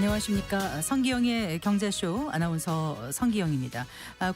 안녕하십니까. 성기영의 경제쇼 아나운서 성기영입니다.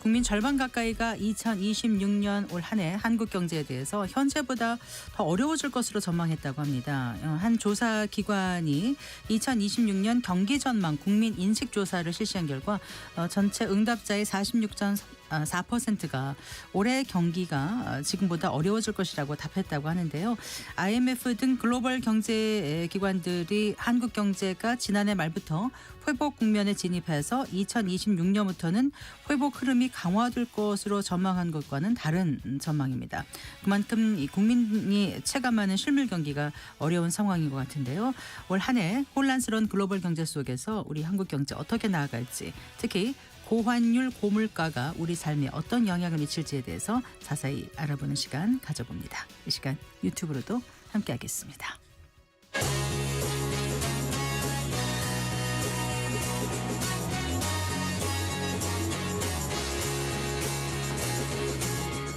국민 절반 가까이가 2026년 올 한 해 한국 경제에 대해서 현재보다 더 어려워질 것으로 전망했다고 합니다. 한 조사 기관이 2026년 경기 전망 국민 인식 조사를 실시한 결과 전체 응답자의 46.4%가 올해 경기가 지금보다 어려워질 것이라고 답했다고 하는데요. IMF 등 글로벌 경제 기관들이 한국 경제가 지난해 말부터 회복 국면에 진입해서 2026년부터는 회복 흐름이 강화될 것으로 전망한 것과는 다른 전망입니다. 그만큼 이 국민이 체감하는 실물 경기가 어려운 상황인 것 같은데요. 올 한 해 혼란스러운 글로벌 경제 속에서 우리 한국 경제 어떻게 나아갈지, 특히 고환율, 고물가가 우리 삶에 어떤 영향을 미칠지에 대해서 자세히 알아보는 시간 가져봅니다. 이 시간 유튜브로도 함께하겠습니다.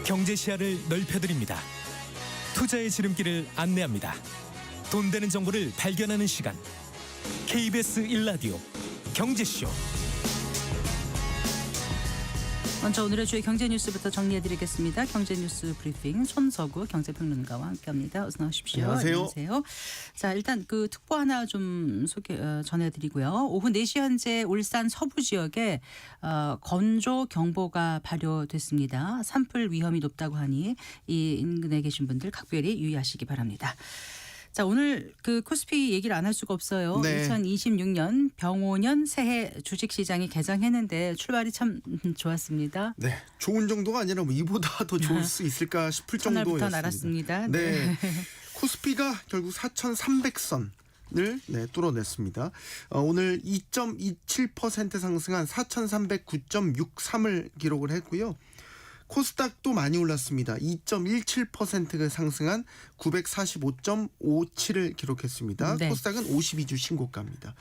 경제 시야를 넓혀드립니다. 투자의 지름길을 안내합니다. 돈 되는 정보를 발견하는 시간. KBS 1라디오 경제쇼. 먼저 오늘의 주요 경제 뉴스부터 정리해드리겠습니다. 경제 뉴스 브리핑 손석우 경제평론가와 함께합니다. 어서 나오십시오. 안녕하세요. 자, 일단 그 특보 하나 좀 전해드리고요. 오후 4시 현재 울산 서부 지역에 건조 경보가 발효됐습니다. 산불 위험이 높다고 하니 이 인근에 계신 분들 각별히 유의하시기 바랍니다. 자, 오늘 그 코스피 얘기를 안 할 수가 없어요. 네. 2026년 병오년 새해 주식시장이 개장했는데 출발이 참 좋았습니다. 네, 좋은 정도가 아니라 뭐 이보다 더 좋을 수 있을까 싶을 첫날부터 정도였습니다. 날았습니다. 네, 코스피가 결국 4,300선을 뚫어냈습니다. 오늘 2.27% 상승한 4,309.63을 기록을 했고요. 코스닥도 많이 올랐습니다. 2.17%가 상승한 945.57을 기록했습니다. 네. 코스닥은 52주 신고가입니다.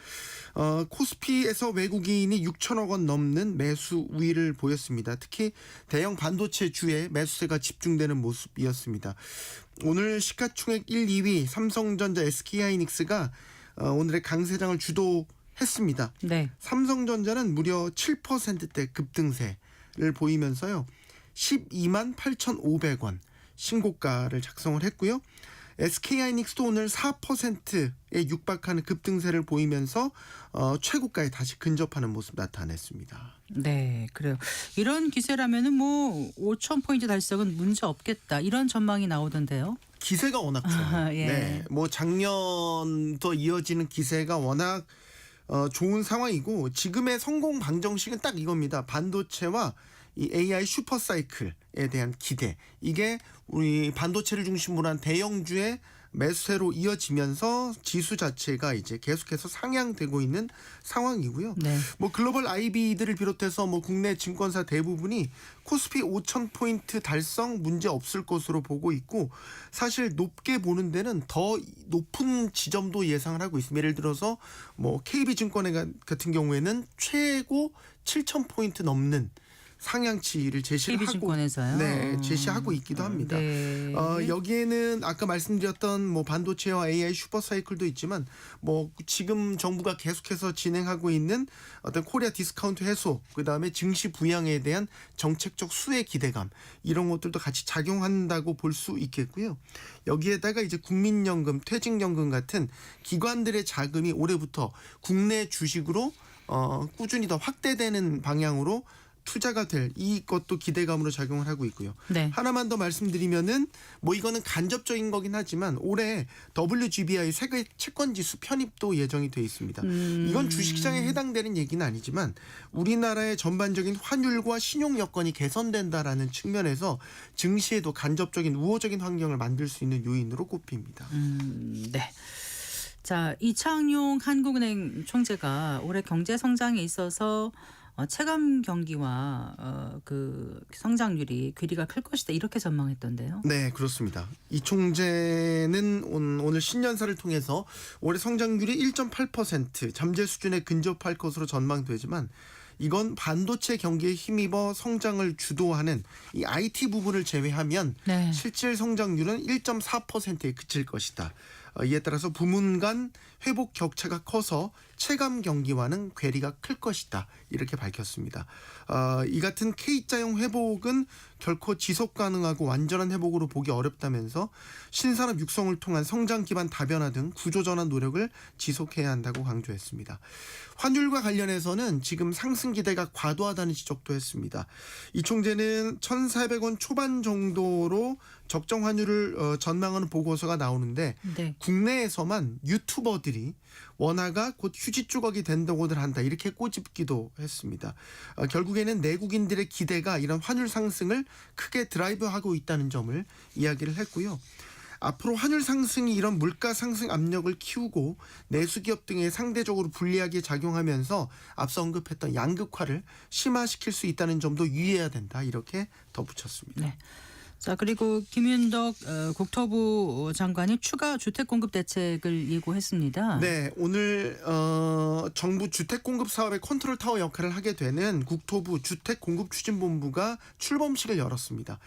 코스피에서 외국인이 6천억 원 넘는 매수 우위를 보였습니다. 특히 대형 반도체주에 매수세가 집중되는 모습이었습니다. 오늘 시가총액 1, 2위 삼성전자, SK하이닉스가 오늘의 강세장을 주도했습니다. 네. 삼성전자는 무려 7%대 급등세를 보이면서요. 12만 8,500원 신고가를 작성을 했고요. SK하이닉스도 오늘 4%에 육박하는 급등세를 보이면서 최고가에 다시 근접하는 모습 나타냈습니다. 네, 그래요. 이런 기세라면은 뭐 5,000포인트 달성은 문제 없겠다. 이런 전망이 나오던데요. 기세가 워낙 좋아요. 예. 네, 뭐 작년부터 이어지는 기세가 워낙 좋은 상황이고 지금의 성공 방정식은 딱 이겁니다. 반도체와 이 AI 슈퍼사이클에 대한 기대, 이게 우리 반도체를 중심으로 한 대형주의 매수세로 이어지면서 지수 자체가 이제 계속해서 상향되고 있는 상황이고요. 네. 뭐 글로벌 IB들을 비롯해서 뭐 국내 증권사 대부분이 코스피 5,000포인트 달성 문제 없을 것으로 보고 있고, 사실 높게 보는 데는 더 높은 지점도 예상을 하고 있습니다. 예를 들어서 뭐 KB증권 같은 경우에는 최고 7,000포인트 넘는 상향치를 제시를 하고, KB증권에서요. 네, 제시하고 있기도 합니다. 네. 여기에는 아까 말씀드렸던 뭐 반도체와 AI 슈퍼사이클도 있지만 뭐 지금 정부가 계속해서 진행하고 있는 어떤 코리아 디스카운트 해소, 그다음에 증시 부양에 대한 정책적 수혜 기대감, 이런 것들도 같이 작용한다고 볼 수 있겠고요. 여기에다가 이제 국민연금, 퇴직연금 같은 기관들의 자금이 올해부터 국내 주식으로 꾸준히 더 확대되는 방향으로 투자가 될 이것도 기대감으로 작용을 하고 있고요. 네. 하나만 더 말씀드리면은 뭐 이거는 간접적인 거긴 하지만 올해 WGBI 세계 채권지수 편입도 예정이 돼 있습니다. 이건 주식시장에 해당되는 얘기는 아니지만 우리나라의 전반적인 환율과 신용 여건이 개선된다라는 측면에서 증시에도 간접적인 우호적인 환경을 만들 수 있는 요인으로 꼽힙니다. 네. 자, 이창용 한국은행 총재가 올해 경제 성장에 있어서 체감 경기와 그 성장률이 괴리가 클 것이다, 이렇게 전망했던데요. 네, 그렇습니다. 이 총재는 오늘 신년사를 통해서 올해 성장률이 1.8% 잠재 수준에 근접할 것으로 전망되지만, 이건 반도체 경기에 힘입어 성장을 주도하는 이 IT 부분을 제외하면 네. 실질 성장률은 1.4%에 그칠 것이다. 이에 따라서 부문 간 회복 격차가 커서 체감 경기와는 괴리가 클 것이다. 이렇게 밝혔습니다. 이 같은 K자형 회복은 결코 지속 가능하고 완전한 회복으로 보기 어렵다면서 신산업 육성을 통한 성장 기반 다변화 등 구조 전환 노력을 지속해야 한다고 강조했습니다. 환율과 관련해서는 지금 상승 기대가 과도하다는 지적도 했습니다. 이 총재는 1,400원 초반 정도로 적정 환율을 전망하는 보고서가 나오는데 네. 국내에서만 유튜버들이 원화가 곧 휴지 조각이 된다고들 한다 이렇게 꼬집기도 했습니다. 결국에는 내국인들의 기대가 이런 환율 상승을 크게 드라이브하고 있다는 점을 이야기를 했고요. 앞으로 환율 상승이 이런 물가 상승 압력을 키우고 내수기업 등에 상대적으로 불리하게 작용하면서 앞서 언급했던 양극화를 심화시킬 수 있다는 점도 유의해야 된다 이렇게 덧붙였습니다. 네. 자, 그리고 김윤덕 국토부 장관이 추가 주택 공급 대책을 예고했습니다. 네, 오늘 정부 주택 공급 사업의 컨트롤 타워 역할을 하게 되는 국토부 주택 공급 추진본부가 출범식을 열었습니다.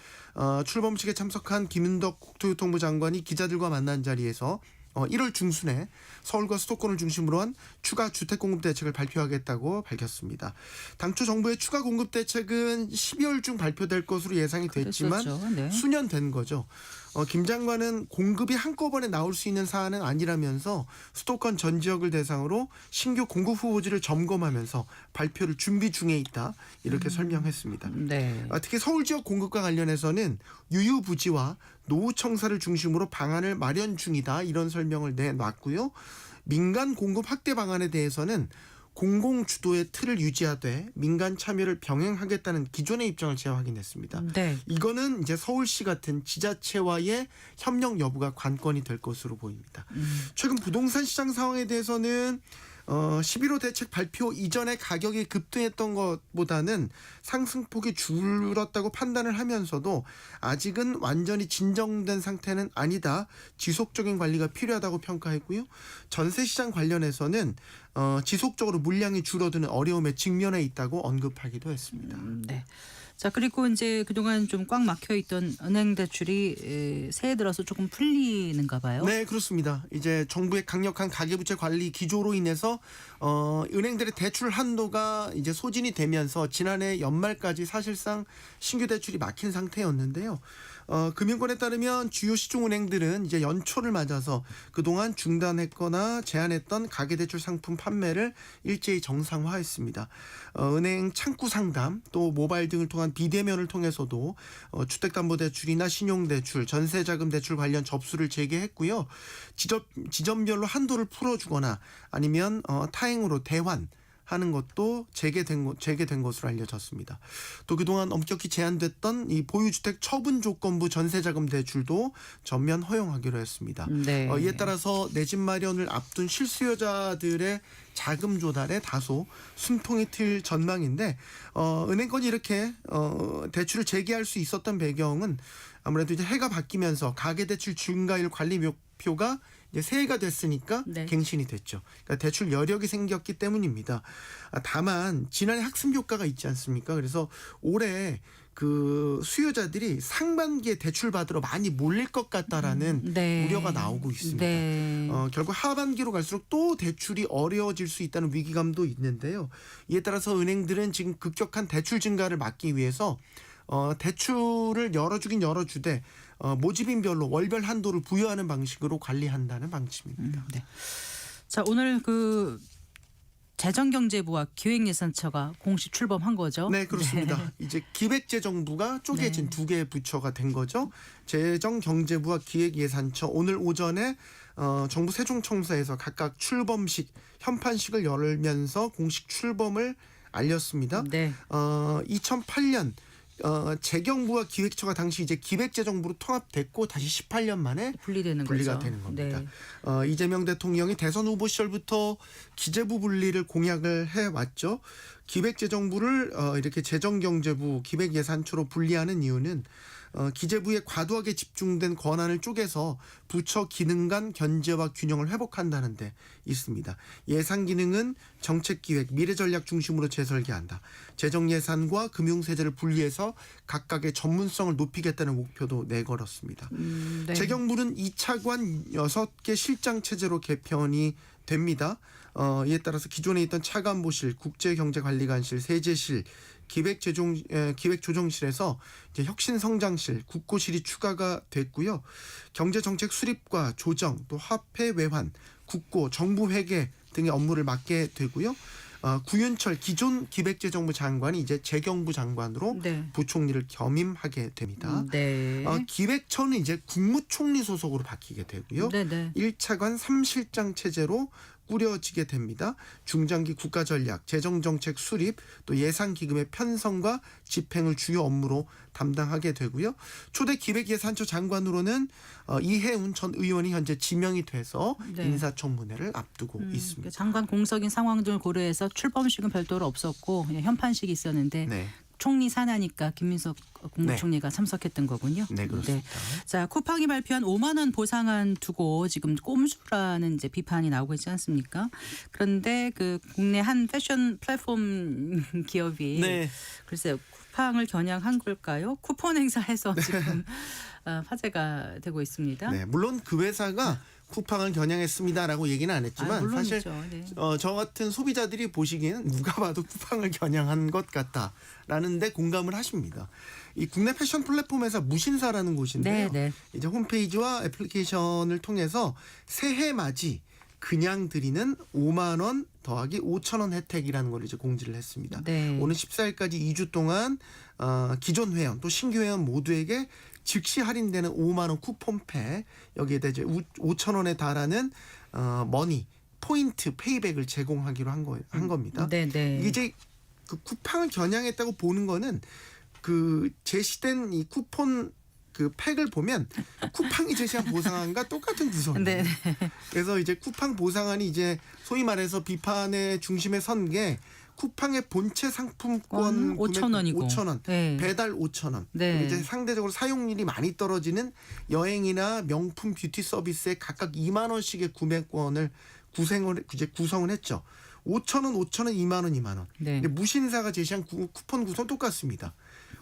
출범식에 참석한 김윤덕 국토교통부 장관이 기자들과 만난 자리에서 1월 중순에 서울과 수도권을 중심으로 한 추가 주택 공급 대책을 발표하겠다고 밝혔습니다. 당초 정부의 추가 공급 대책은 12월 중 발표될 것으로 예상이 됐지만 네. 수년 된 거죠. 김 장관은 공급이 한꺼번에 나올 수 있는 사안은 아니라면서 수도권 전 지역을 대상으로 신규 공급 후보지를 점검하면서 발표를 준비 중에 있다 이렇게 설명했습니다. 네. 특히 서울 지역 공급과 관련해서는 유유부지와 노후청사를 중심으로 방안을 마련 중이다 이런 설명을 내놨고요. 민간 공급 확대 방안에 대해서는 공공 주도의 틀을 유지하되 민간 참여를 병행하겠다는 기존의 입장을 재확인했습니다. 네. 이거는 이제 서울시 같은 지자체와의 협력 여부가 관건이 될 것으로 보입니다. 최근 부동산 시장 상황에 대해서는 11호 대책 발표 이전에 가격이 급등했던 것보다는 상승폭이 줄었다고 판단을 하면서도 아직은 완전히 진정된 상태는 아니다. 지속적인 관리가 필요하다고 평가했고요. 전세 시장 관련해서는 지속적으로 물량이 줄어드는 어려움에 직면해 있다고 언급하기도 했습니다. 네. 자, 그리고 이제 그동안 좀 꽉 막혀 있던 은행 대출이 새해 들어서 조금 풀리는가 봐요. 네, 그렇습니다. 이제 정부의 강력한 가계부채 관리 기조로 인해서 은행들의 대출 한도가 이제 소진이 되면서 지난해 연말까지 사실상 신규 대출이 막힌 상태였는데요. 금융권에 따르면 주요 시중은행들은 이제 연초를 맞아서 그동안 중단했거나 제한했던 가계대출 상품 판매를 일제히 정상화했습니다. 은행 창구 상담 또 모바일 등을 통한 비대면을 통해서도 주택담보대출이나 신용대출, 전세자금대출 관련 접수를 재개했고요. 지점별로 한도를 풀어주거나 아니면 타행으로 대환 하는 것도 재개된 것으로 알려졌습니다. 또 그동안 엄격히 제한됐던 이 보유주택 처분 조건부 전세자금 대출도 전면 허용하기로 했습니다. 네. 이에 따라서 내 집 마련을 앞둔 실수요자들의 자금 조달에 다소 숨통이 트일 전망인데 은행권이 이렇게 대출을 재개할 수 있었던 배경은 아무래도 이제 해가 바뀌면서 가계대출 증가율 관리 목표가 이제 새해가 됐으니까 네. 갱신이 됐죠. 그러니까 대출 여력이 생겼기 때문입니다. 다만 지난해 학습 효과가 있지 않습니까? 그래서 올해 그 수요자들이 상반기에 대출 받으러 많이 몰릴 것 같다라는 네. 우려가 나오고 있습니다. 네. 결국 하반기로 갈수록 또 대출이 어려워질 수 있다는 위기감도 있는데요. 이에 따라서 은행들은 지금 급격한 대출 증가를 막기 위해서 대출을 열어주긴 열어주되 모집인별로 월별 한도를 부여하는 방식으로 관리한다는 방침입니다. 네. 자, 오늘 그 재정경제부와 기획예산처가 공식 출범한 거죠. 네, 그렇습니다. 이제 기획재정부가 쪼개진 두 개의 부처가 된 거죠. 재정경제부와 기획예산처 오늘 오전에 정부 세종청사에서 각각 출범식 현판식을 열면서 공식 출범을 알렸습니다. 네. 2008년 재경부와 기획처가 당시 이제 기획재정부로 통합됐고 다시 18년 만에 분리되는 분리가 거죠. 되는 겁니다. 네. 이재명 대통령이 대선 후보 시절부터 기재부 분리를 공약을 해왔죠. 기획재정부를 이렇게 재정경제부 기획예산처로 분리하는 이유는 기재부에 과도하게 집중된 권한을 쪼개서 부처 기능 간 견제와 균형을 회복한다는 데 있습니다. 예산 기능은 정책기획, 미래전략 중심으로 재설계한다. 재정예산과 금융세제를 분리해서 각각의 전문성을 높이겠다는 목표도 내걸었습니다. 네. 재경부는 2차관 6개 실장 체제로 개편이 됩니다. 이에 따라서 기존에 있던 차관보실, 국제경제관리관실, 세제실, 기획조정실에서 이제 혁신성장실, 국고실이 추가가 됐고요. 경제정책 수립과 조정, 또 화폐 외환, 국고, 정부회계 등의 업무를 맡게 되고요. 구윤철 기존 기획재정부 장관이 이제 재경부 장관으로 네. 부총리를 겸임하게 됩니다. 네. 기획처는 이제 국무총리 소속으로 바뀌게 되고요. 네, 네. 1차관 3실장 체제로 꾸려지게 됩니다. 중장기 국가전략, 재정정책 수립, 또 예산기금의 편성과 집행을 주요 업무로 담당하게 되고요. 초대 기획예산처 장관으로는 이해운 전 의원이 현재 지명이 돼서 네. 인사청문회를 앞두고 있습니다. 장관 공석인 상황 등을 고려해서 출범식은 별도로 없었고 그냥 현판식이 있었는데 네. 총리 산하니까 김민석 국무총리가 참석했던 거군요. 네, 그렇습니다. 자, 쿠팡이 발표한 5만 원 보상안 두고 지금 꼼수라는 이제 비판이 나오고 있지 않습니까? 그런데 그 국내 한 패션 플랫폼 기업이 네. 글쎄요, 쿠팡을 겨냥한 걸까요? 쿠폰 행사해서 지금 화제가 되고 있습니다. 네, 물론 그 회사가 쿠팡을 겨냥했습니다라고 얘기는 안 했지만 사실 네. 저 같은 소비자들이 보시기에는 누가 봐도 쿠팡을 겨냥한 것 같다라는데 공감을 하십니다. 이 국내 패션 플랫폼 회사 무신사라는 곳인데요. 네, 네. 이제 홈페이지와 애플리케이션을 통해서 새해 맞이 그냥 드리는 5만 원 더하기 5천 원 혜택이라는 걸 이제 공지를 했습니다. 네. 오는 14일까지 2주 동안 기존 회원 또 신규 회원 모두에게 즉시 할인되는 5만 원 쿠폰패 여기에다 이제 5천 원에 달하는 머니 포인트 페이백을 제공하기로 한 겁니다. 네, 네. 이게 이제 그 쿠팡을 겨냥했다고 보는 거는 그 제시된 이 쿠폰 그 팩을 보면 쿠팡이 제시한 보상안과 똑같은 구성이에요. 네, 그래서 이제 쿠팡 보상안이 이제 소위 말해서 비판의 중심에 선 게 쿠팡의 본체 상품권 5천 원이고 5천 원, 네. 배달 5천 원. 네. 그리고 이제 상대적으로 사용률이 많이 떨어지는 여행이나 명품 뷰티 서비스에 각각 2만 원씩의 구매권을 구성을 했죠. 5천 원, 5천 원, 2만 원, 2만 원. 네. 무신사가 제시한 쿠폰 구성 똑같습니다.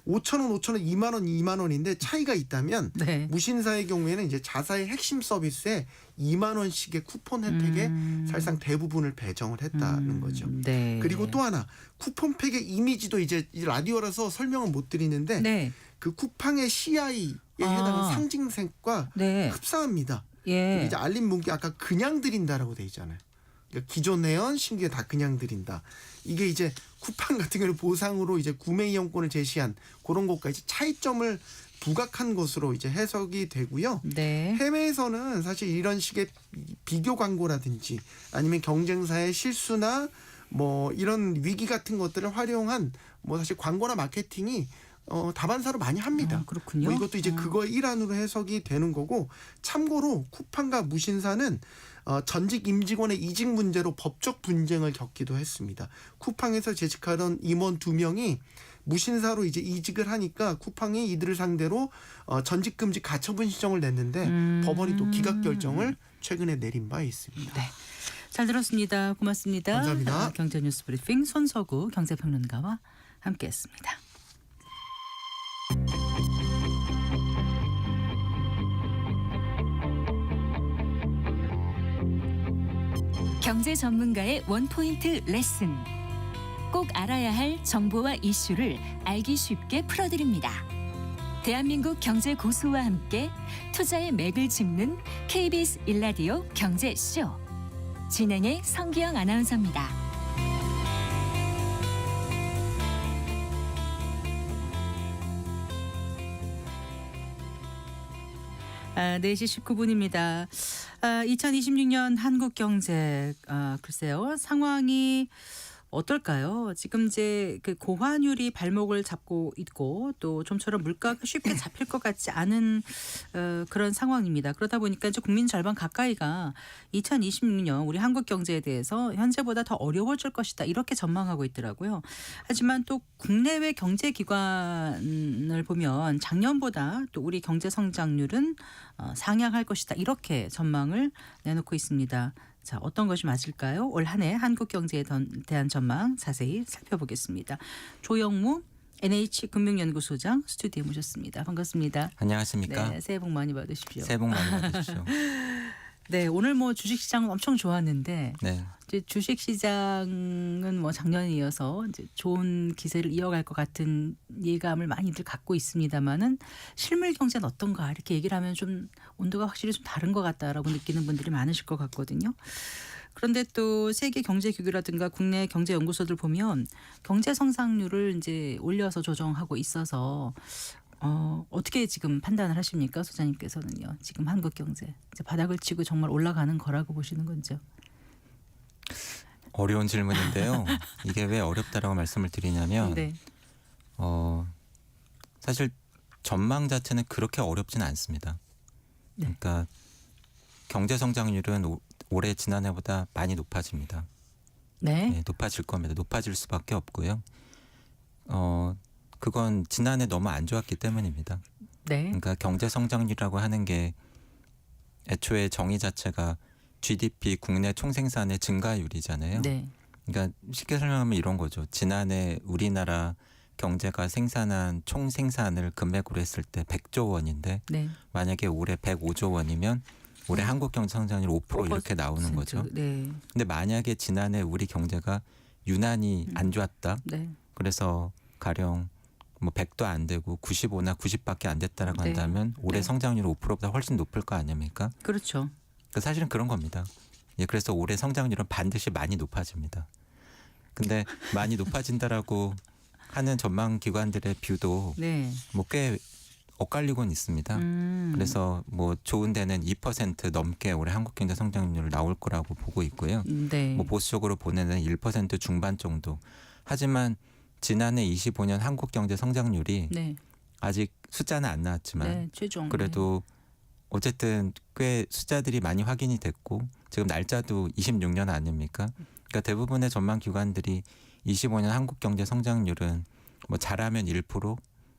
5천 원, 5천 원, 2만 원, 2만 원인데 차이가 있다면 네. 무신사의 경우에는 이제 자사의 핵심 서비스에 2만 원씩의 쿠폰 혜택에 사실상 대부분을 배정을 했다는 거죠. 네. 그리고 또 하나 쿠폰팩의 이미지도 이제 라디오라서 설명을 못 드리는데 네. 그 쿠팡의 CI에 해당하는 상징색과 네. 흡사합니다. 예. 이제 알림 문구 아까 그냥 드린다라고 돼 있잖아요. 그러니까 기존 회원 신규에 다 그냥 드린다. 이게 이제 쿠팡 같은 경우는 보상으로 이제 구매 이용권을 제시한 그런 것과 이제 차이점을 부각한 것으로 이제 해석이 되고요. 네. 해외에서는 사실 이런 식의 비교 광고라든지 아니면 경쟁사의 실수나 뭐 이런 위기 같은 것들을 활용한 뭐 사실 광고나 마케팅이 다반사로 많이 합니다. 그렇군요. 뭐 이것도 이제 그거의 일환으로 해석이 되는 거고 참고로 쿠팡과 무신사는 전직 임직원의 이직 문제로 법적 분쟁을 겪기도 했습니다. 쿠팡에서 재직하던 임원 2명이 무신사로 이제 이직을 하니까 쿠팡이 이들을 상대로 전직 금지 가처분 신청을 냈는데 법원이 또 기각 결정을 최근에 내린 바 있습니다. 네. 잘 들었습니다. 고맙습니다. 감사합니다. 경제뉴스 브리핑 손서구 경제평론가와 함께했습니다. 경제 전문가의 원포인트 레슨. 꼭 알아야 할 정보와 이슈를 알기 쉽게 풀어드립니다. 대한민국 경제 고수와 함께 투자의 맥을 짚는 KBS 일라디오 경제쇼. 진행의 성기영 아나운서입니다. 아, 4시 19분입니다. 2026년 한국 경제 글쎄요. 상황이 어떨까요? 지금 이제 그 고환율이 발목을 잡고 있고 또 좀처럼 물가가 쉽게 잡힐 것 같지 않은 그런 상황입니다. 그러다 보니까 이제 국민 절반 가까이가 2026년 우리 한국 경제에 대해서 현재보다 더 어려워질 것이다 이렇게 전망하고 있더라고요. 하지만 또 국내외 경제 기관을 보면 작년보다 또 우리 경제 성장률은 상향할 것이다 이렇게 전망을 내놓고 있습니다. 자, 어떤 것이 맞을까요? 올 한 해 한국 경제에 대한 전망 자세히 살펴보겠습니다. 조영무 NH금융연구소장 스튜디오에 모셨습니다. 반갑습니다. 안녕하십니까? 네, 새해 복 많이 받으십시오. 새해 복 많이 받으십시오. 네, 오늘 뭐 주식시장은 엄청 좋았는데 네. 이제 주식시장은 뭐 작년에 이어서 이제 좋은 기세를 이어갈 것 같은 예감을 많이들 갖고 있습니다만은 실물 경제는 어떤가 이렇게 얘기를 하면 좀 온도가 확실히 좀 다른 것 같다라고 느끼는 분들이 많으실 것 같거든요. 그런데 또 세계 경제 기구라든가 국내 경제 연구소들 보면 경제 성장률을 이제 올려서 조정하고 있어서 어떻게 지금 판단을 하십니까, 소장님께서는요? 지금 한국 경제 이제 바닥을 치고 정말 올라가는 거라고 보시는 건지요? 어려운 질문인데요. 이게 왜 어렵다라고 말씀을 드리냐면 네, 사실 전망 자체는 그렇게 어렵진 않습니다. 네. 그러니까 경제 성장률은 올해 지난해보다 많이 높아집니다. 네, 네, 높아질 겁니다. 높아질 수밖에 없고요. 그건 지난해 너무 안 좋았기 때문입니다. 네, 그러니까 경제 성장률이라고 하는 게 애초에 정의 자체가 GDP 국내 총생산의 증가율이잖아요. 네, 그러니까 쉽게 설명하면 이런 거죠. 지난해 우리나라 경제가 생산한 총생산을 금액으로 했을 때 100조 원인데 네. 만약에 올해 105조 원이면 올해 한국 경제 성장률 5% 이렇게 나오는 거죠. 네, 근데 만약에 지난해 우리 경제가 유난히 안 좋았다. 네, 그래서 가령 뭐 100도 안 되고 95나 90밖에 안 됐다라고 네. 한다면 올해 네. 성장률 5%보다 훨씬 높을 거 아닙니까? 그렇죠. 사실은 그런 겁니다. 예, 그래서 올해 성장률은 반드시 많이 높아집니다. 근데 많이 높아진다라고 하는 전망 기관들의 뷰도 네, 뭐 꽤 엇갈리곤 있습니다. 그래서 뭐 좋은 데는 2% 넘게 올해 한국 경제 성장률 나올 거라고 보고 있고요. 네, 뭐 보수적으로 보는 데는 1% 중반 정도. 하지만 지난해 25년 한국 경제 성장률이 네, 아직 숫자는 안 나왔지만 네, 최종. 그래도 어쨌든 꽤 숫자들이 많이 확인이 됐고 지금 날짜도 26년 아닙니까? 그러니까 대부분의 전망 기관들이 25년 한국 경제 성장률은 뭐 잘하면 1%,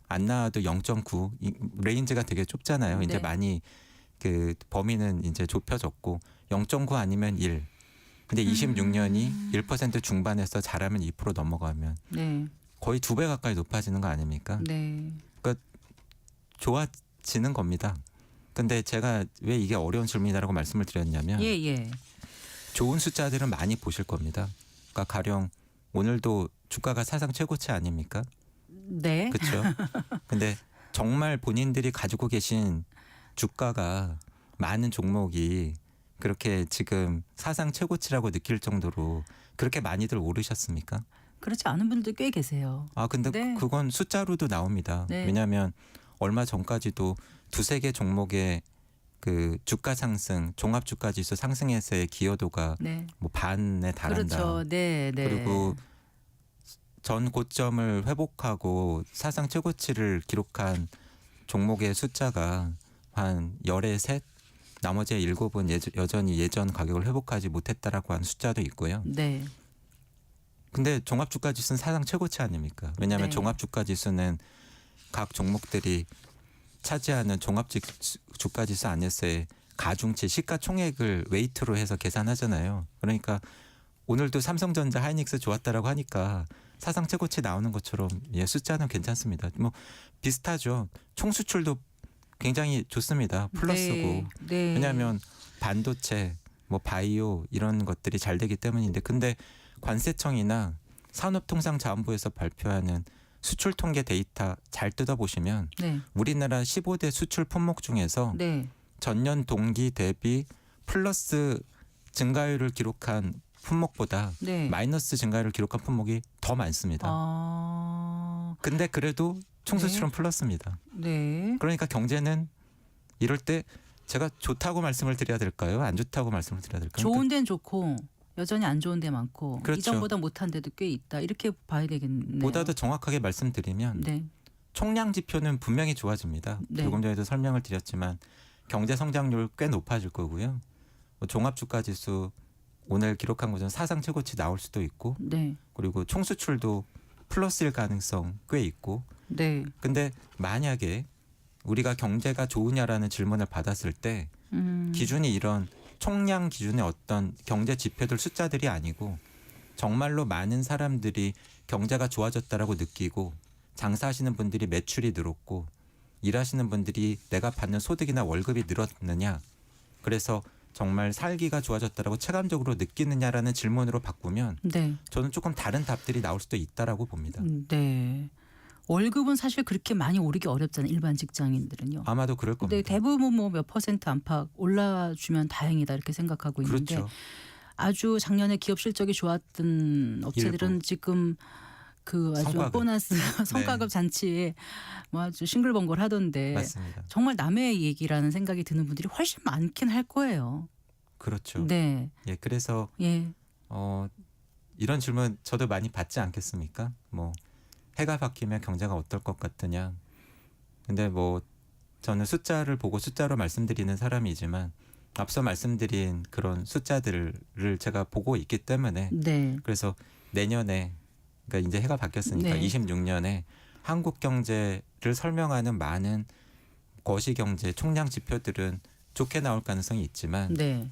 안 나와도 0.9 레인지가 되게 좁잖아요. 이제 네. 많이 그 범위는 이제 좁혀졌고 0.9 아니면 1. 근데 26년이 1% 중반에서 잘하면 2% 넘어가면 네, 거의 2배 가까이 높아지는 거 아닙니까? 네, 좋아지는 겁니다. 근데 제가 왜 이게 어려운 질문이라고 말씀을 드렸냐면 예, 예, 좋은 숫자들은 많이 보실 겁니다. 그러니까 가령 오늘도 주가가 사상 최고치 아닙니까? 네, 그렇죠. 근데 정말 본인들이 가지고 계신 주가가 많은 종목이 그렇게 지금 사상 최고치라고 느낄 정도로 그렇게 많이들 오르셨습니까? 그렇지 않은 분들도 꽤 계세요. 아 근데 네. 그건 숫자로도 나옵니다. 네. 왜냐하면 얼마 전까지도 두세 개 종목의 그 주가 상승, 종합 주가 지수 상승에서의 기여도가 네, 뭐 반에 달한다. 그렇죠. 네, 네. 그리고 전 고점을 회복하고 사상 최고치를 기록한 종목의 숫자가 한 열에 셋, 나머지 7은 여전히 예전 가격을 회복하지 못했다라고 하는 숫자도 있고요. 네, 근데 종합주가지수는 사상 최고치 아닙니까? 왜냐하면 네. 종합주가지수는 각 종목들이 차지하는 종합주가지수 안에서의 가중치 시가총액을 웨이트로 해서 계산하잖아요. 그러니까 오늘도 삼성전자, 하이닉스 좋았다라고 하니까 사상 최고치 나오는 것처럼 예, 숫자는 괜찮습니다. 뭐 비슷하죠. 총수출도 굉장히 좋습니다. 플러스고. 네, 네. 왜냐하면 반도체, 뭐 바이오 이런 것들이 잘 되기 때문인데 근데 관세청이나 산업통상자원부에서 발표하는 수출 통계 데이터 잘 뜯어보시면 네, 우리나라 15대 수출 품목 중에서 네, 전년 동기 대비 플러스 증가율을 기록한 품목보다 네. 마이너스 증가율을 기록한 품목이 더 많습니다. 근데 그래도 총수출은 플러스입니다. 네. 그러니까 경제는 이럴 때 제가 좋다고 말씀을 드려야 될까요? 안 좋다고 말씀을 드려야 될까요? 좋은 데는 좋고 여전히 안 좋은 데 많고 그렇죠. 이전보다 못한 데도 꽤 있다. 이렇게 봐야 되겠네요. 보다 더 정확하게 말씀드리면 네. 총량 지표는 분명히 좋아집니다. 네. 조금 전에도 설명을 드렸지만 경제 성장률 꽤 높아질 거고요. 뭐 종합주가지수 오늘 기록한 것은 사상 최고치 나올 수도 있고, 네. 그리고 총수출도 플러스일 가능성 꽤 있고. 네. 근데 만약에 우리가 경제가 좋으냐라는 질문을 받았을 때 기준이 이런 총량 기준의 어떤 경제 지표들 숫자들이 아니고 정말로 많은 사람들이 경제가 좋아졌다라고 느끼고 장사하시는 분들이 매출이 늘었고 일하시는 분들이 내가 받는 소득이나 월급이 늘었느냐, 그래서 정말 살기가 좋아졌다라고 체감적으로 느끼느냐라는 질문으로 바꾸면 네. 저는 조금 다른 답들이 나올 수도 있다라고 봅니다. 네. 월급은 사실 그렇게 많이 오르기 어렵잖아요. 일반 직장인들은요. 아마도 그럴 근데 겁니다. 대부분 뭐 몇 퍼센트 안팎 올라주면 다행이다 이렇게 생각하고 있는데 그렇죠. 아주 작년에 기업 실적이 좋았던 업체들은 일부. 지금 그 아주 성과급. 보너스 성과급 네. 잔치에 뭐 아주 싱글벙글 하던데 맞습니다. 정말 남의 얘기라는 생각이 드는 분들이 훨씬 많긴 할 거예요. 그렇죠. 네. 예, 그래서 예. 이런 질문 저도 많이 받지 않겠습니까? 뭐 해가 바뀌면 경제가 어떨 것 같으냐. 근데 뭐 저는 숫자를 보고 숫자로 말씀드리는 사람이지만 앞서 말씀드린 그런 숫자들을 제가 보고 있기 때문에 네. 그래서 내년에 그러니까 이제 해가 바뀌었으니까 네. 26년에 한국 경제를 설명하는 많은 거시경제 총량 지표들은 좋게 나올 가능성이 있지만 네.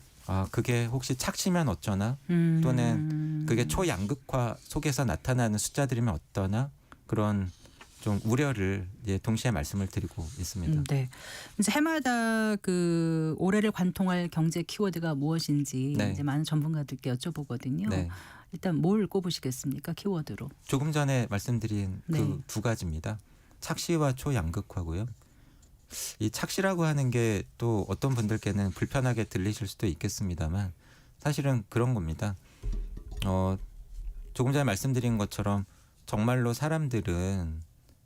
그게 혹시 착시면 어쩌나 또는 그게 초양극화 속에서 나타나는 숫자들이면 어떠나 그런 좀 우려를 동시에 말씀을 드리고 있습니다. 네. 이제 해마다 그 올해를 관통할 경제 키워드가 무엇인지 네. 이제 많은 전문가들께 여쭤보거든요. 네. 일단 뭘 꼽으시겠습니까? 키워드로. 조금 전에 말씀드린 네. 그 두 가지입니다. 착시와 초양극화고요. 이 착시라고 하는 게 또 어떤 분들께는 불편하게 들리실 수도 있겠습니다만 사실은 그런 겁니다. 조금 전에 말씀드린 것처럼 정말로 사람들은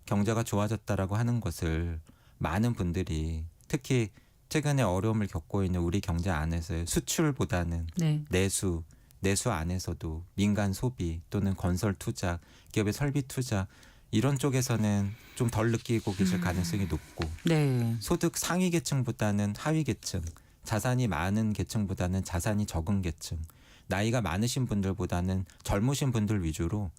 경제가 좋아졌다라고 하는 것을 많은 분들이 특히 최근에 어려움을 겪고 있는 우리 경제 안에서의 수출보다는 네. 내수 안에서도 민간 소비 또는 건설 투자, 기업의 설비 투자 이런 쪽에서는 좀 덜 느끼고 계실 가능성이 높고 네. 소득 상위 계층보다는 하위 계층, 자산이 많은 계층보다는 자산이 적은 계층, 나이가 많으신 분들보다는 젊으신 분들 위주로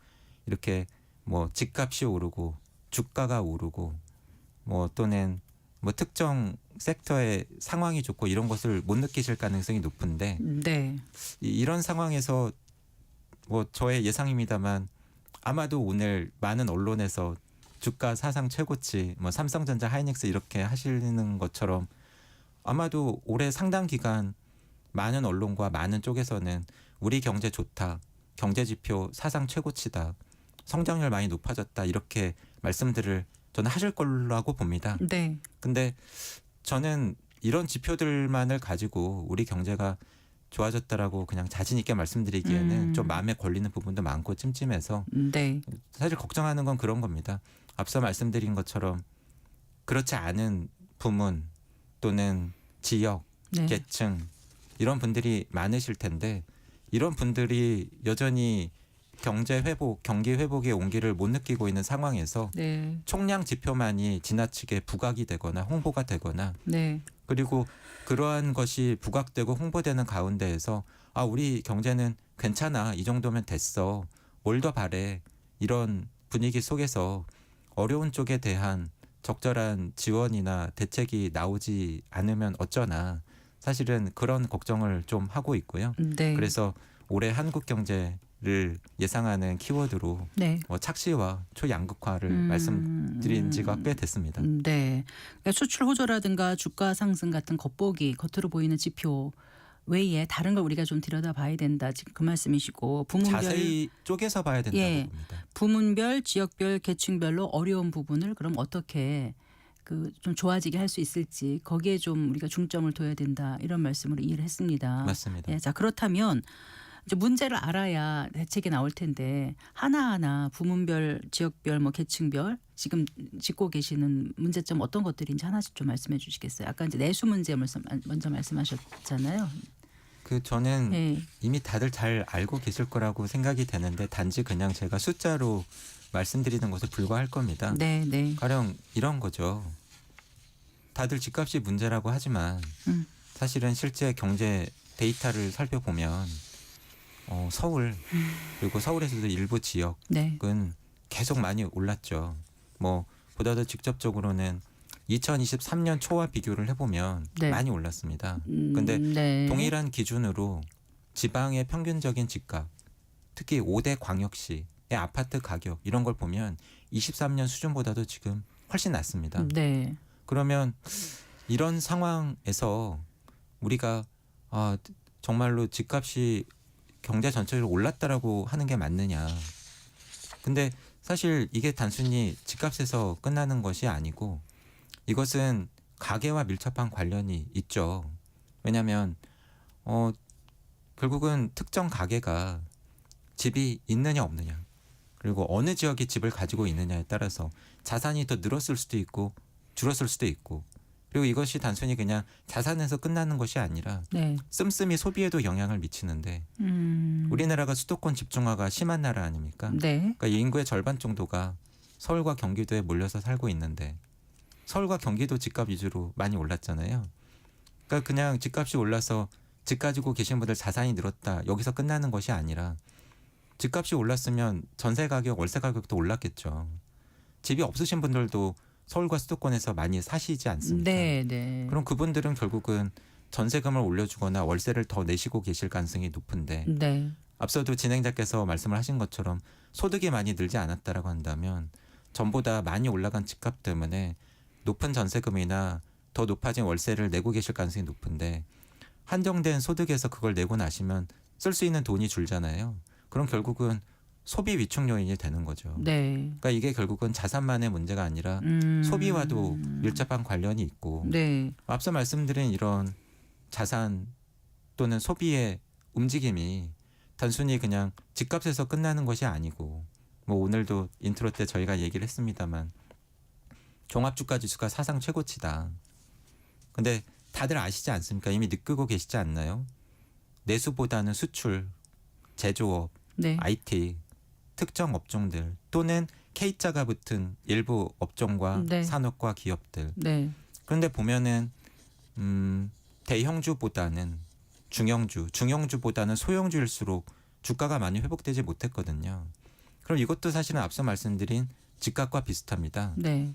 이렇게 뭐 집값이 오르고 주가가 오르고 뭐 또는 뭐 특정 섹터의 상황이 좋고 이런 것을 못 느끼실 가능성이 높은데 네. 이런 상황에서 뭐 저의 예상입니다만 아마도 오늘 많은 언론에서 주가 사상 최고치 뭐 삼성전자 하이닉스 이렇게 하시는 것처럼 아마도 올해 상당 기간 많은 언론과 많은 쪽에서는 우리 경제 좋다, 경제 지표 사상 최고치다, 성장률 많이 높아졌다 이렇게 말씀들을 저는 하실 거라고 봅니다. 네. 근데 저는 이런 지표들만을 가지고 우리 경제가 좋아졌다라고 그냥 자신 있게 말씀드리기에는 좀 마음에 걸리는 부분도 많고 찜찜해서 네. 사실 걱정하는 건 그런 겁니다. 앞서 말씀드린 것처럼 그렇지 않은 부문 또는 지역, 네. 계층 이런 분들이 많으실 텐데 이런 분들이 여전히 경제 회복, 경기 회복의 온기를 못 느끼고 있는 상황에서 네. 총량 지표만이 지나치게 부각이 되거나 홍보가 되거나 네. 그리고 그러한 것이 부각되고 홍보되는 가운데에서 우리 경제는 괜찮아 이 정도면 됐어 뭘 더 바래 이런 분위기 속에서 어려운 쪽에 대한 적절한 지원이나 대책이 나오지 않으면 어쩌나 사실은 그런 걱정을 좀 하고 있고요. 네. 그래서 올해 한국 경제를 예상하는 키워드로 네. 착시와 초양극화를 말씀드린 지가 꽤 됐습니다. 네. 그러니까 수출 호조라든가 주가 상승 같은 겉보기 겉으로 보이는 지표 외에 다른 걸 우리가 좀 들여다봐야 된다. 지금 그 말씀이시고 부문별 자세히 쪼개서 봐야 된다고 예. 봅니다. 부문별, 지역별, 계층별로 어려운 부분을 그럼 어떻게 그 좀 좋아지게 할 수 있을지 거기에 좀 우리가 중점을 둬야 된다. 이런 말씀으로 이해를 했습니다. 맞습니다. 예, 자 그렇다면 이제 문제를 알아야 대책이 나올 텐데 하나하나 부문별, 지역별, 뭐 계층별 지금 짚고 계시는 문제점 어떤 것들인지 하나씩 좀 말씀해 주시겠어요? 아까 이제 내수 문제 먼저 말씀하셨잖아요. 저는 예. 이미 다들 잘 알고 계실 거라고 생각이 되는데 단지 그냥 제가 숫자로 말씀드리는 것에 불과할 겁니다. 네, 네. 가령 이런 거죠. 다들 집값이 문제라고 하지만 음. 사실은 실제 경제 데이터를 살펴보면 서울 그리고 서울에서도 일부 지역은 네. 계속 많이 올랐죠. 뭐 보다 더 직접적으로는 2023년 초와 비교를 해보면 네. 많이 올랐습니다. 근데 네. 동일한 기준으로 지방의 평균적인 집값, 특히 5대 광역시의 아파트 가격 이런 걸 보면 23년 수준보다도 지금 훨씬 낮습니다. 네. 그러면 이런 상황에서 우리가 정말로 집값이 경제 전체적으로 올랐다라고 하는 게 맞느냐. 근데 사실 이게 단순히 집값에서 끝나는 것이 아니고 이것은 가계와 밀접한 관련이 있죠. 왜냐하면 결국은 특정 가계가 집이 있느냐 없느냐 그리고 어느 지역에 집을 가지고 있느냐에 따라서 자산이 더 늘었을 수도 있고 줄었을 수도 있고 그리고 이것이 단순히 그냥 자산에서 끝나는 것이 아니라 네. 씀씀이 소비에도 영향을 미치는데 우리나라가 수도권 집중화가 심한 나라 아닙니까? 네. 그러니까 인구의 절반 정도가 서울과 경기도에 몰려서 살고 있는데 서울과 경기도 집값 위주로 많이 올랐잖아요. 그러니까 그냥 집값이 올라서 집 가지고 계신 분들 자산이 늘었다 여기서 끝나는 것이 아니라 집값이 올랐으면 전세 가격, 월세 가격도 올랐겠죠. 집이 없으신 분들도 서울과 수도권에서 많이 사시지 않습니까? 네, 네. 그럼 그분들은 결국은 전세금을 올려주거나 월세를 더 내시고 계실 가능성이 높은데 네. 앞서도 진행자께서 말씀을 하신 것처럼 소득이 많이 늘지 않았다라고 한다면 전보다 많이 올라간 집값 때문에 높은 전세금이나 더 높아진 월세를 내고 계실 가능성이 높은데 한정된 소득에서 그걸 내고 나시면 쓸 수 있는 돈이 줄잖아요. 그럼 결국은 소비 위축 요인이 되는 거죠. 네. 그러니까 이게 결국은 자산만의 문제가 아니라 소비와도 밀접한 관련이 있고 네. 앞서 말씀드린 이런 자산 또는 소비의 움직임이 단순히 그냥 집값에서 끝나는 것이 아니고 뭐 오늘도 인트로 때 저희가 얘기를 했습니다만 종합주가지수가 사상 최고치다. 근데 다들 아시지 않습니까? 이미 느끼고 계시지 않나요? 내수보다는 수출, 제조업, 네. IT, 특정 업종들 또는 K자가 붙은 일부 업종과 네. 산업과 기업들. 네. 그런데 보면은 대형주보다는 중형주보다는 소형주일수록 주가가 많이 회복되지 못했거든요. 그럼 이것도 사실은 앞서 말씀드린 집값과 비슷합니다. 네.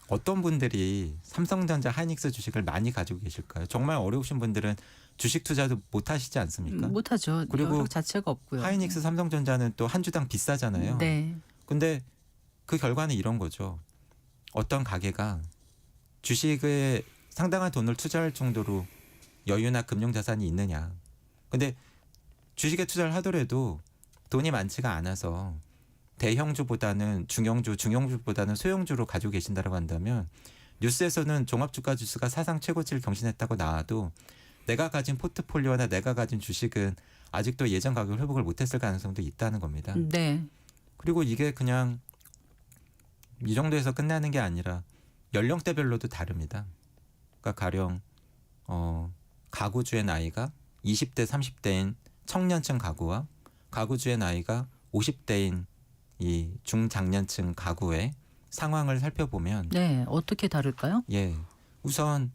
어떤 분들이 삼성전자, 하이닉스 주식을 많이 가지고 계실까요? 정말 어려우신 분들은 주식 투자도 못 하시지 않습니까? 못하죠. 그리고 여력 자체가 없고요. 하이닉스, 삼성전자는 또 한 주당 비싸잖아요. 네. 근데 그 결과는 이런 거죠. 어떤 가게가 주식에 상당한 돈을 투자할 정도로 여유나 금융자산이 있느냐. 근데 주식에 투자를 하더라도 돈이 많지가 않아서 대형주보다는 중형주보다는 소형주로 가지고 계신다고 한다면 뉴스에서는 종합주가지수가 사상 최고치를 경신했다고 나와도 내가 가진 포트폴리오나 내가 가진 주식은 아직도 예전 가격 회복을 못했을 가능성도 있다는 겁니다. 네. 그리고 이게 그냥 이 정도에서 끝나는 게 아니라 연령대별로도 다릅니다. 그러니까 가령 가구주의 나이가 20대, 30대인 청년층 가구와 가구주의 나이가 50대인 이 중장년층 가구의 상황을 살펴보면 네. 어떻게 다를까요? 우선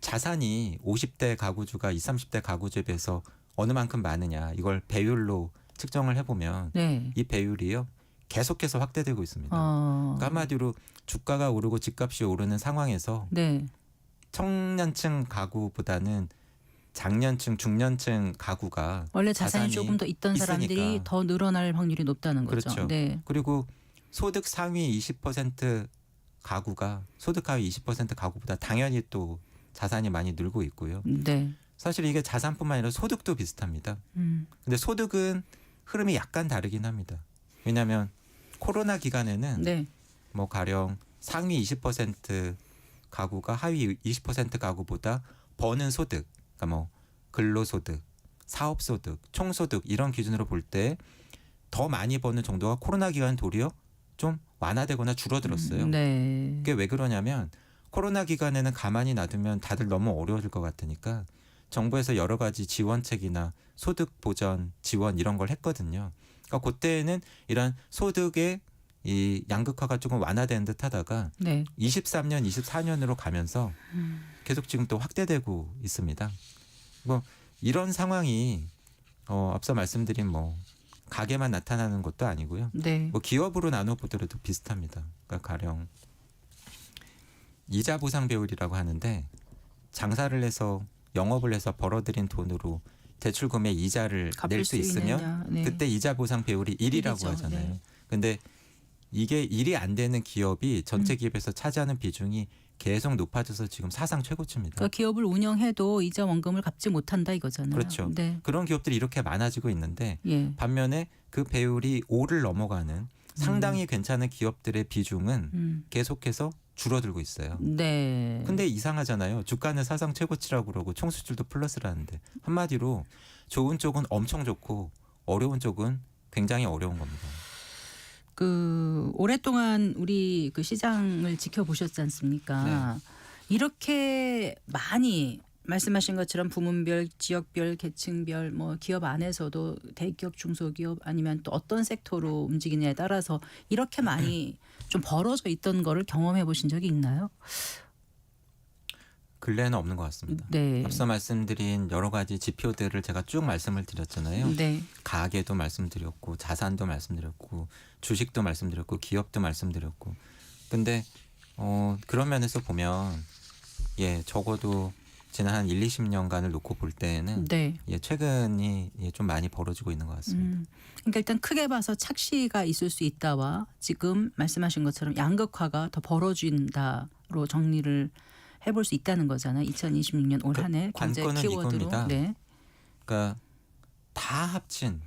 자산이 50대 가구주가 20, 30대 가구주에 비해서 어느 만큼 많으냐 이걸 배율로 측정을 해보면 네. 이 배율이요 계속해서 확대되고 있습니다. 그러니까 한마디로 주가가 오르고 집값이 오르는 상황에서 네. 청년층 가구보다는 장년층, 중년층 가구가 원래 자산이 자산이 조금 더 있던 사람들이 있으니까. 더 늘어날 확률이 높다는 거죠. 그렇죠. 네. 그리고 소득 상위 20% 가구가 소득 하위 20% 가구보다 당연히 또 자산이 많이 늘고 있고요. 네. 사실 이게 자산뿐만 아니라 소득도 비슷합니다. 근데 소득은 흐름이 약간 다르긴 합니다. 왜냐하면 코로나 기간에는 네. 뭐 가령 상위 20% 가구가 하위 20% 가구보다 버는 소득, 그러니까 뭐 근로소득, 사업소득, 총소득 이런 기준으로 볼 때 더 많이 버는 정도가 코로나 기간 도리어 좀 완화되거나 줄어들었어요. 네. 그게 왜 그러냐면 코로나 기간에는 가만히 놔두면 다들 너무 어려워질 것 같으니까 정부에서 여러 가지 지원책이나 소득 보전 지원 이런 걸 했거든요. 그러니까 그때는 이런 소득의 이 양극화가 조금 완화된 듯 하다가 네. 23년, 24년으로 가면서 계속 지금 또 확대되고 있습니다. 뭐 이런 상황이 앞서 말씀드린 뭐 가게만 나타나는 것도 아니고요. 네. 뭐 기업으로 나눠보더라도 비슷합니다. 그러니까 가령 이자 보상 배율이라고 하는데 장사를 해서 영업을 해서 벌어들인 돈으로 대출금의 이자를 갚을 낼 수 수 있으면 있느냐. 네. 그때 이자 보상 배율이 1이라고 1이죠. 하잖아요. 네. 근데 이게 1이 안 되는 기업이 전체 기업에서 차지하는 비중이 계속 높아져서 지금 사상 최고치입니다. 그러니까 기업을 운영해도 이자 원금을 갚지 못한다 이거잖아요. 그렇죠. 네. 그런 기업들이 이렇게 많아지고 있는데 예. 반면에 그 배율이 5를 넘어가는 상당히 괜찮은 기업들의 비중은 계속해서 줄어들고 있어요. 네. 근데 이상하잖아요. 주가는 사상 최고치라고 그러고 총수출도 플러스라는데 한마디로 좋은 쪽은 엄청 좋고 어려운 쪽은 굉장히 어려운 겁니다. 그 오랫동안 우리 그 시장을 지켜보셨지 않습니까? 이렇게 많이 말씀하신 것처럼 부문별, 지역별, 계층별, 뭐 기업 안에서도 대기업, 중소기업 아니면 또 어떤 섹터로 움직이냐에 따라서 이렇게 많이 좀 벌어져 있던 거를 경험해 보신 적이 있나요? 근래는 없는 것 같습니다. 네. 앞서 말씀드린 여러 가지 지표들을 제가 쭉 말씀을 드렸잖아요. 네. 가계도 말씀드렸고 자산도 말씀드렸고 주식도 말씀드렸고 기업도 말씀드렸고 근데 그런 면에서 보면 적어도 지난 한 1, 20년간을 놓고 볼 때에는 네. 최근이 좀 많이 벌어지고 있는 것 같습니다. 그러니까 일단 크게 봐서 착시가 있을 수 있다와 지금 말씀하신 것처럼 양극화가 더 벌어진다로 정리를 해볼 수 있다는 거잖아요. 2026년 올 한 해 경제 관건은 키워드로. 이겁니다. 네. 그러니까 다 합친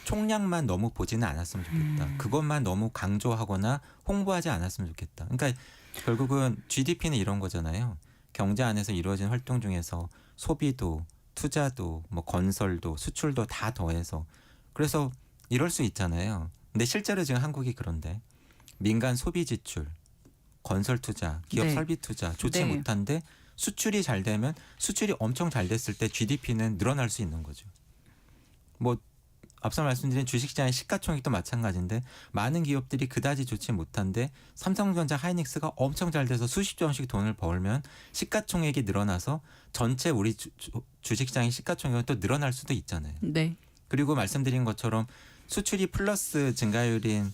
총량만 너무 보지는 않았으면 좋겠다. 그것만 너무 강조하거나 홍보하지 않았으면 좋겠다. 그러니까 결국은 GDP는 이런 거잖아요. 경제 안에서 이루어진 활동 중에서 소비도, 투자도, 뭐 건설도, 수출도 다 더해서 그래서 이럴 수 있잖아요. 근데 실제로 지금 한국이 그런데 민간 소비 지출, 건설 투자, 기업 네. 설비 투자 좋지 네. 못한데 수출이 잘 되면 수출이 엄청 잘 됐을 때 GDP는 늘어날 수 있는 거죠. 뭐 앞서 말씀드린 주식시장의 시가총액도 마찬가지인데 많은 기업들이 그다지 좋지 못한데 삼성전자, 하이닉스가 엄청 잘 돼서 수십조 원씩 돈을 벌면 시가총액이 늘어나서 전체 우리 주식시장의 시가총액은 또 늘어날 수도 있잖아요. 네. 그리고 말씀드린 것처럼 수출이 플러스 증가율인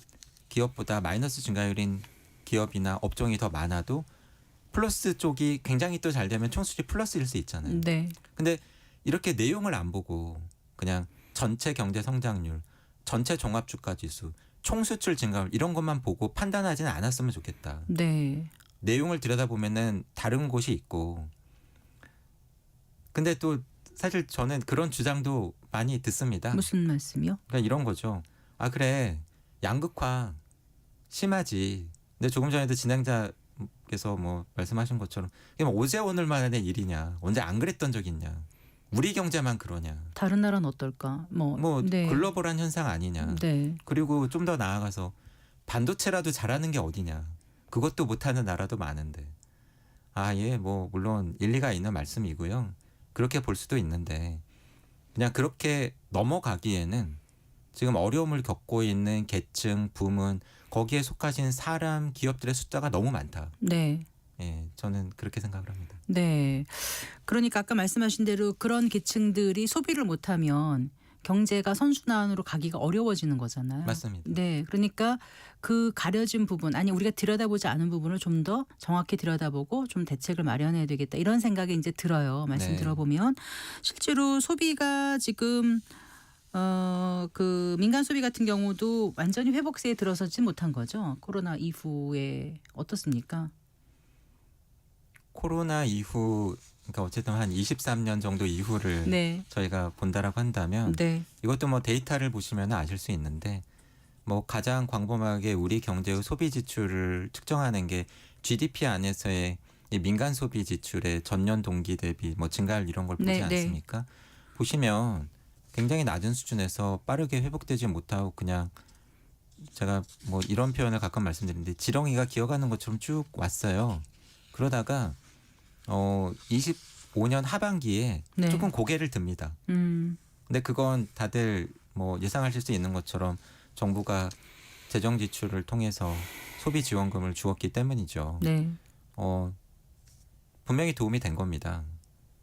기업보다 마이너스 증가율인 기업이나 업종이 더 많아도 플러스 쪽이 굉장히 또 잘 되면 총수출이 플러스일 수 있잖아요. 네. 근데 이렇게 내용을 안 보고 그냥 전체 경제 성장률, 전체 종합 주가 지수, 총수출 증가율 이런 것만 보고 판단하지는 않았으면 좋겠다. 네. 내용을 들여다보면은 다른 곳이 있고. 근데 또 사실 저는 그런 주장도 많이 듣습니다. 무슨 말씀이요? 그러니까 이런 거죠. 아 그래 양극화 심하지. 근데 조금 전에도 진행자께서 뭐 말씀하신 것처럼 이게 뭐 어제 오늘만의 일이냐. 언제 안 그랬던 적 있냐. 우리 경제만 그러냐. 다른 나라는 어떨까? 뭐 네. 글로벌한 현상 아니냐. 네. 그리고 좀 더 나아가서 반도체라도 잘하는 게 어디냐. 그것도 못하는 나라도 많은데. 뭐 물론 일리가 있는 말씀이고요. 그렇게 볼 수도 있는데 그냥 그렇게 넘어가기에는 지금 어려움을 겪고 있는 계층, 부문 거기에 속하신 사람, 기업들의 숫자가 너무 많다. 네. 저는 그렇게 생각을 합니다. 네. 그러니까 아까 말씀하신 대로 그런 계층들이 소비를 못하면 경제가 선순환으로 가기가 어려워지는 거잖아요. 맞습니다. 네. 그러니까 그 가려진 부분 아니 우리가 들여다보지 않은 부분을 좀 더 정확히 들여다보고 좀 대책을 마련해야 되겠다. 이런 생각이 이제 들어요. 말씀 네. 들어보면 실제로 소비가 지금 그 민간 소비 같은 경우도 완전히 회복세에 들어서지 못한 거죠. 코로나 이후에 어떻습니까? 코로나 이후 그러니까 어쨌든 한 23년 정도 이후를 네. 저희가 본다라고 한다면 네. 이것도 뭐 데이터를 보시면 아실 수 있는데 뭐 가장 광범하게 우리 경제의 소비 지출을 측정하는 게 GDP 안에서의 이 민간 소비 지출의 전년 동기 대비 뭐 증가율 이런 걸 보지 네, 네. 않습니까? 보시면 굉장히 낮은 수준에서 빠르게 회복되지 못하고 그냥 제가 뭐 이런 표현을 가끔 말씀드리는데 지렁이가 기어가는 것처럼 쭉 왔어요. 그러다가 25년 하반기에 네. 조금 고개를 듭니다. 근데 그건 다들 뭐 예상하실 수 있는 것처럼 정부가 재정 지출을 통해서 소비 지원금을 주었기 때문이죠. 네. 분명히 도움이 된 겁니다.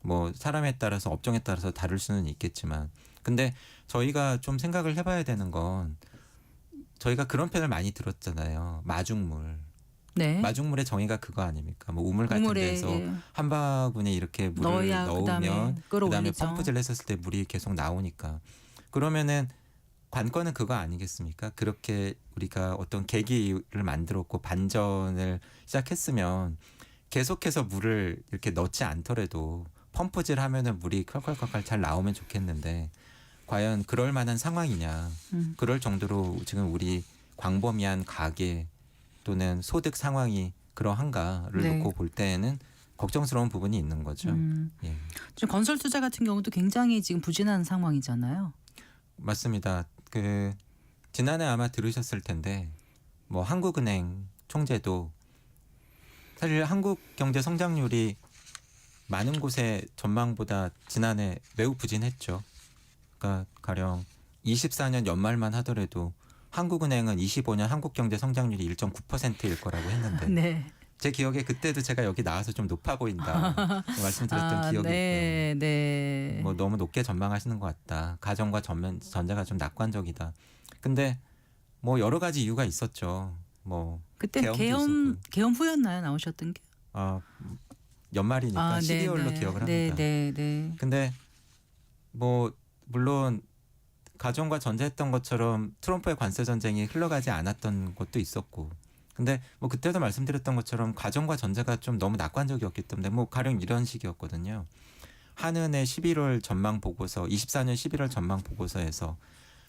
뭐 사람에 따라서 업종에 따라서 다를 수는 있겠지만, 근데 저희가 좀 생각을 해봐야 되는 건 저희가 그런 표현을 많이 들었잖아요. 마중물. 네. 마중물의 정의가 그거 아닙니까? 뭐 우물 같은 우물에, 데서 예. 한 바구니 이렇게 물을 넣어야 그다음에 넣으면 끌어올리죠. 그다음에 펌프질 했었을 때 물이 계속 나오니까, 그러면은 관건은 그거 아니겠습니까? 그렇게 우리가 어떤 계기를 만들었고 반전을 시작했으면 계속해서 물을 이렇게 넣지 않더라도 펌프질 하면은 물이 콸콸콸콸 잘 나오면 좋겠는데, 과연 그럴 만한 상황이냐. 그럴 정도로 지금 우리 광범위한 가계 또는 소득 상황이 그러한가를 네. 놓고 볼 때에는 걱정스러운 부분이 있는 거죠. 예. 지금 건설 투자 같은 경우도 굉장히 지금 부진한 상황이잖아요. 맞습니다. 그 지난해 아마 들으셨을 텐데 뭐 한국은행 총재도 사실 한국 경제 성장률이 많은 곳의 전망보다 지난해 매우 부진했죠. 그러니까 가령 24년 연말만 하더라도 한국은행은 25년 한국 경제 성장률이 1.9%일 거라고 했는데 네. 제 기억에 그때도 제가 여기 나와서 좀 높아 보인다 말씀드렸던 기억이 있고요. 네, 네. 뭐 너무 높게 전망하시는 것 같다. 가정과 전자가 좀 낙관적이다. 근데 뭐 여러 가지 이유가 있었죠. 뭐 그때 계엄도 계엄 후였나요? 나오셨던 게? 연말이니까 12월로 네, 기억을 네, 합니다. 네, 네. 근데 뭐 물론 가정과 전자했던 것처럼 트럼프의 관세 전쟁이 흘러가지 않았던 것도 있었고, 근데 뭐 그때도 말씀드렸던 것처럼 가정과 전자가 좀 너무 낙관적이었기 때문에 뭐 가령 이런 식이었거든요. 한은의 11월 전망 보고서, 24년 11월 전망 보고서에서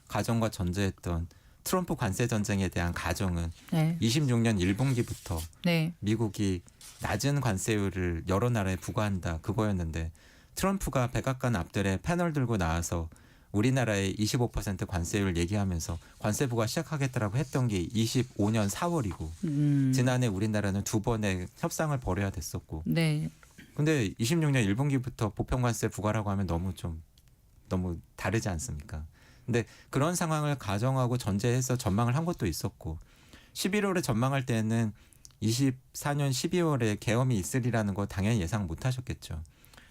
가정과 전자했던 트럼프 관세 전쟁에 대한 가정은 네. 26년 1분기부터 네. 미국이 낮은 관세율을 여러 나라에 부과한다, 그거였는데 트럼프가 백악관 앞들에 패널 들고 나와서 우리나라의 25% 관세율 얘기하면서 관세 부과 시작하겠다라고 했던 게 25년 4월이고 지난해 우리나라는 두 번의 협상을 벌여야 됐었고, 네. 근데 26년 1분기부터 보편관세 부과라고 하면 너무 다르지 않습니까? 근데 그런 상황을 가정하고 전제해서 전망을 한 것도 있었고, 11월에 전망할 때는 24년 12월에 계엄이 있으리라는 거 당연히 예상 못 하셨겠죠.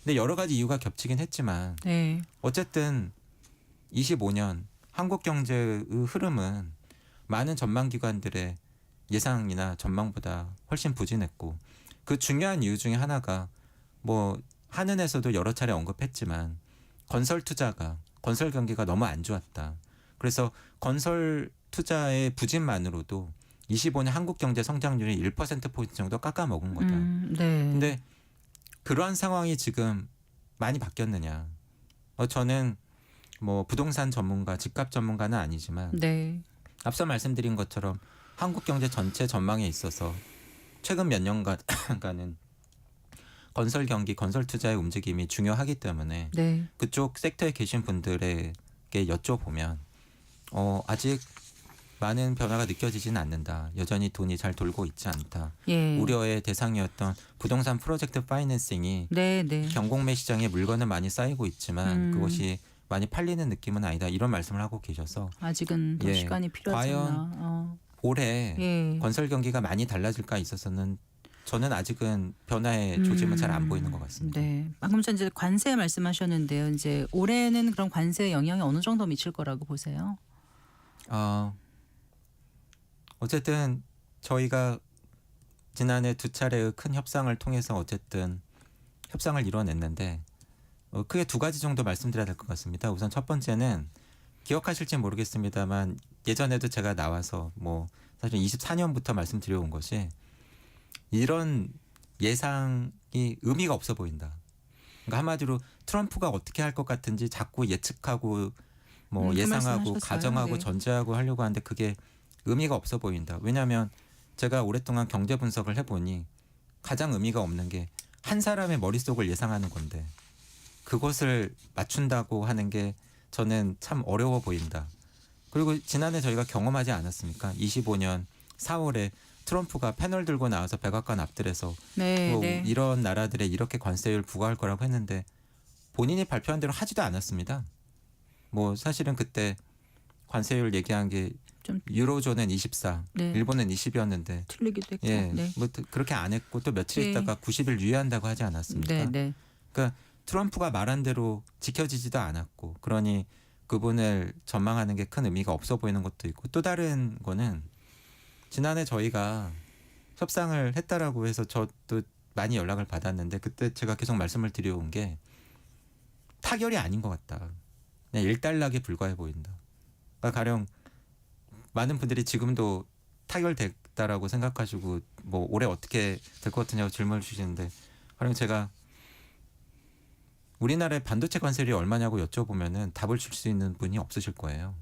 근데 여러 가지 이유가 겹치긴 했지만 네. 어쨌든 25년 한국 경제의 흐름은 많은 전망기관들의 예상이나 전망보다 훨씬 부진했고, 그 중요한 이유 중에 하나가 뭐 한은에서도 여러 차례 언급했지만 건설 경기가 너무 안 좋았다. 그래서 건설 투자의 부진만으로도 25년 한국 경제 성장률이 1%포인트 정도 깎아먹은 거다. 네. 근데 그러한 상황이 지금 많이 바뀌었느냐. 저는 뭐 부동산 전문가, 집값 전문가는 아니지만 네. 앞서 말씀드린 것처럼 한국 경제 전체 전망에 있어서 최근 몇 년간은 건설 경기, 건설 투자의 움직임이 중요하기 때문에 네. 그쪽 섹터에 계신 분들에게 여쭤보면 아직 많은 변화가 느껴지지는 않는다. 여전히 돈이 잘 돌고 있지 않다. 예. 우려의 대상이었던 부동산 프로젝트 파이낸싱이 네, 네. 경공매 시장에 물건은 많이 쌓이고 있지만 그것이 많이 팔리는 느낌은 아니다. 이런 말씀을 하고 계셔서 아직은 더 예. 시간이 필요하지 과연 않나. 올해 예. 건설 경기가 많이 달라질까 있어서는 저는 아직은 변화의 조짐은 잘 안 보이는 것 같습니다. 네. 방금 전 이제 관세 말씀하셨는데요. 이제 올해는 그런 관세 영향이 어느 정도 미칠 거라고 보세요? 어쨌든 저희가 지난해 두 차례의 큰 협상을 통해서 어쨌든 협상을 이뤄냈는데 크게 두 가지 정도 말씀드려야 될 것 같습니다. 우선 첫 번째는 기억하실지 모르겠습니다만 예전에도 제가 나와서 뭐 사실 24년부터 말씀드려온 것이 이런 예상이 의미가 없어 보인다. 그러니까 한마디로 트럼프가 어떻게 할 것 같은지 자꾸 예측하고 뭐 그 예상하고 말씀하셨어요. 가정하고 네. 전제하고 하려고 하는데 그게 의미가 없어 보인다. 왜냐하면 제가 오랫동안 경제 분석을 해보니 가장 의미가 없는 게 한 사람의 머릿속을 예상하는 건데 그것을 맞춘다고 하는 게 저는 참 어려워 보인다. 그리고 지난해 저희가 경험하지 않았습니까? 25년 4월에 트럼프가 패널 들고 나와서 백악관 앞들에서 네, 뭐 네. 이런 나라들에 이렇게 관세율 부과할 거라고 했는데 본인이 발표한 대로 하지도 않았습니다. 뭐 사실은 그때 관세율 얘기한 게 좀 유로존은 24, 네. 일본은 20이었는데 틀리기도 했고. 예, 네. 뭐 그렇게 안 했고 또 며칠 네. 있다가 90일 유예한다고 하지 않았습니까? 네, 네. 그러니까 트럼프가 말한 대로 지켜지지도 않았고 그러니 그분을 전망하는 게 큰 의미가 없어 보이는 것도 있고 또 다른 거는 지난해 저희가 협상을 했다라고 해서 저도 많이 연락을 받았는데 그때 제가 계속 말씀을 드려온 게 타결이 아닌 것 같다. 그냥 일단락에 불과해 보인다. 그러니까 가령 많은 분들이 지금도 타결됐다라고 생각하시고 뭐 올해 어떻게 될 것 같으냐고 질문을 주시는데 가령 제가 우리나라의 반도체 관세율이 얼마냐고 여쭤보면은 답을 줄 수 있는 분이 없으실 거예요.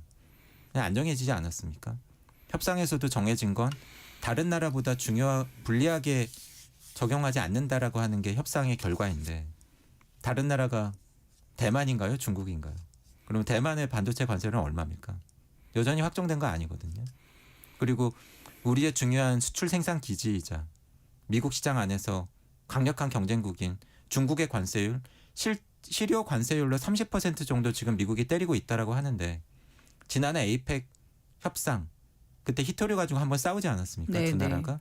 그냥 안 정해지지 않았습니까? 협상에서도 정해진 건 다른 나라보다 불리하게 적용하지 않는다라고 하는 게 협상의 결과인데 다른 나라가 대만인가요? 중국인가요? 그럼 대만의 반도체 관세율은 얼마입니까? 여전히 확정된 거 아니거든요. 그리고 우리의 중요한 수출 생산 기지이자 미국 시장 안에서 강력한 경쟁국인 중국의 관세율 실효 관세율로 30% 정도 지금 미국이 때리고 있다라고 하는데 지난해 에이펙 협상 그때 히토류 가지고 한번 싸우지 않았습니까? 네, 두 네. 나라가.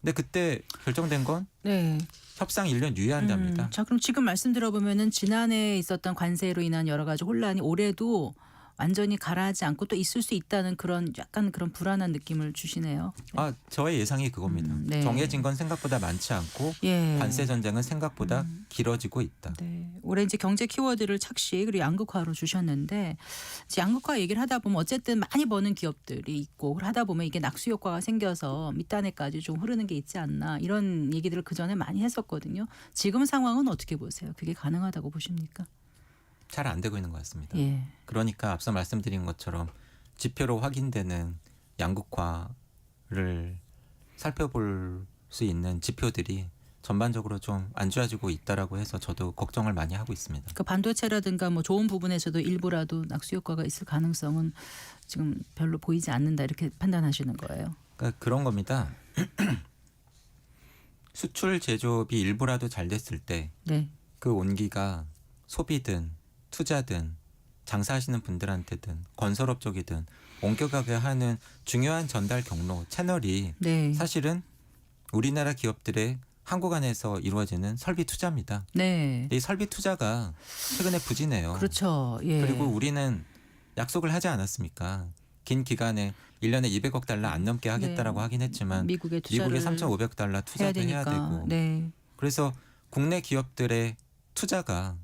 근데 그때 결정된 건 네. 협상 1년 유예한답니다. 자, 그럼 지금 말씀 들어보면은 지난해 있었던 관세로 인한 여러 가지 혼란이 올해도 완전히 가라앉지 않고 또 있을 수 있다는 그런 약간 그런 불안한 느낌을 주시네요. 아, 저의 예상이 그겁니다. 네. 정해진 건 생각보다 많지 않고 예. 관세 전쟁은 생각보다 길어지고 있다. 네. 올해 이제 경제 키워드를 착시 그리고 양극화로 주셨는데 이제 양극화 얘기를 하다 보면 어쨌든 많이 버는 기업들이 있고 그걸 하다 보면 이게 낙수 효과가 생겨서 밑단에까지 좀 흐르는 게 있지 않나 이런 얘기들을 그 전에 많이 했었거든요. 지금 상황은 어떻게 보세요? 그게 가능하다고 보십니까? 잘 안 되고 있는 것 같습니다. 예. 그러니까 앞서 말씀드린 것처럼 지표로 확인되는 양극화를 살펴볼 수 있는 지표들이 전반적으로 좀 안 좋아지고 있다라고 해서 저도 걱정을 많이 하고 있습니다. 그 반도체라든가 뭐 좋은 부분에서도 일부라도 낙수 효과가 있을 가능성은 지금 별로 보이지 않는다 이렇게 판단하시는 거예요. 그러니까 그런 겁니다. 수출 제조업이 일부라도 잘 됐을 때 네. 그 온기가 소비든 투자든 장사하시는 분들한테든 건설업 쪽이든 옮겨가게 하는 중요한 전달 경로 채널이 네. 사실은 우리나라 기업들의 한국 안에서 이루어지는 설비 투자입니다. 네. 이 설비 투자가 최근에 부진해요. 그렇죠. 예. 그리고 우리는 약속을 하지 않았습니까? 긴 기간에 1년에 200억 달러 안 넘게 하겠다라고 네. 하긴 했지만 미국에 투자를 미국에 3,500 달러 투자도 해야 되고 네. 그래서 국내 기업들의 투자가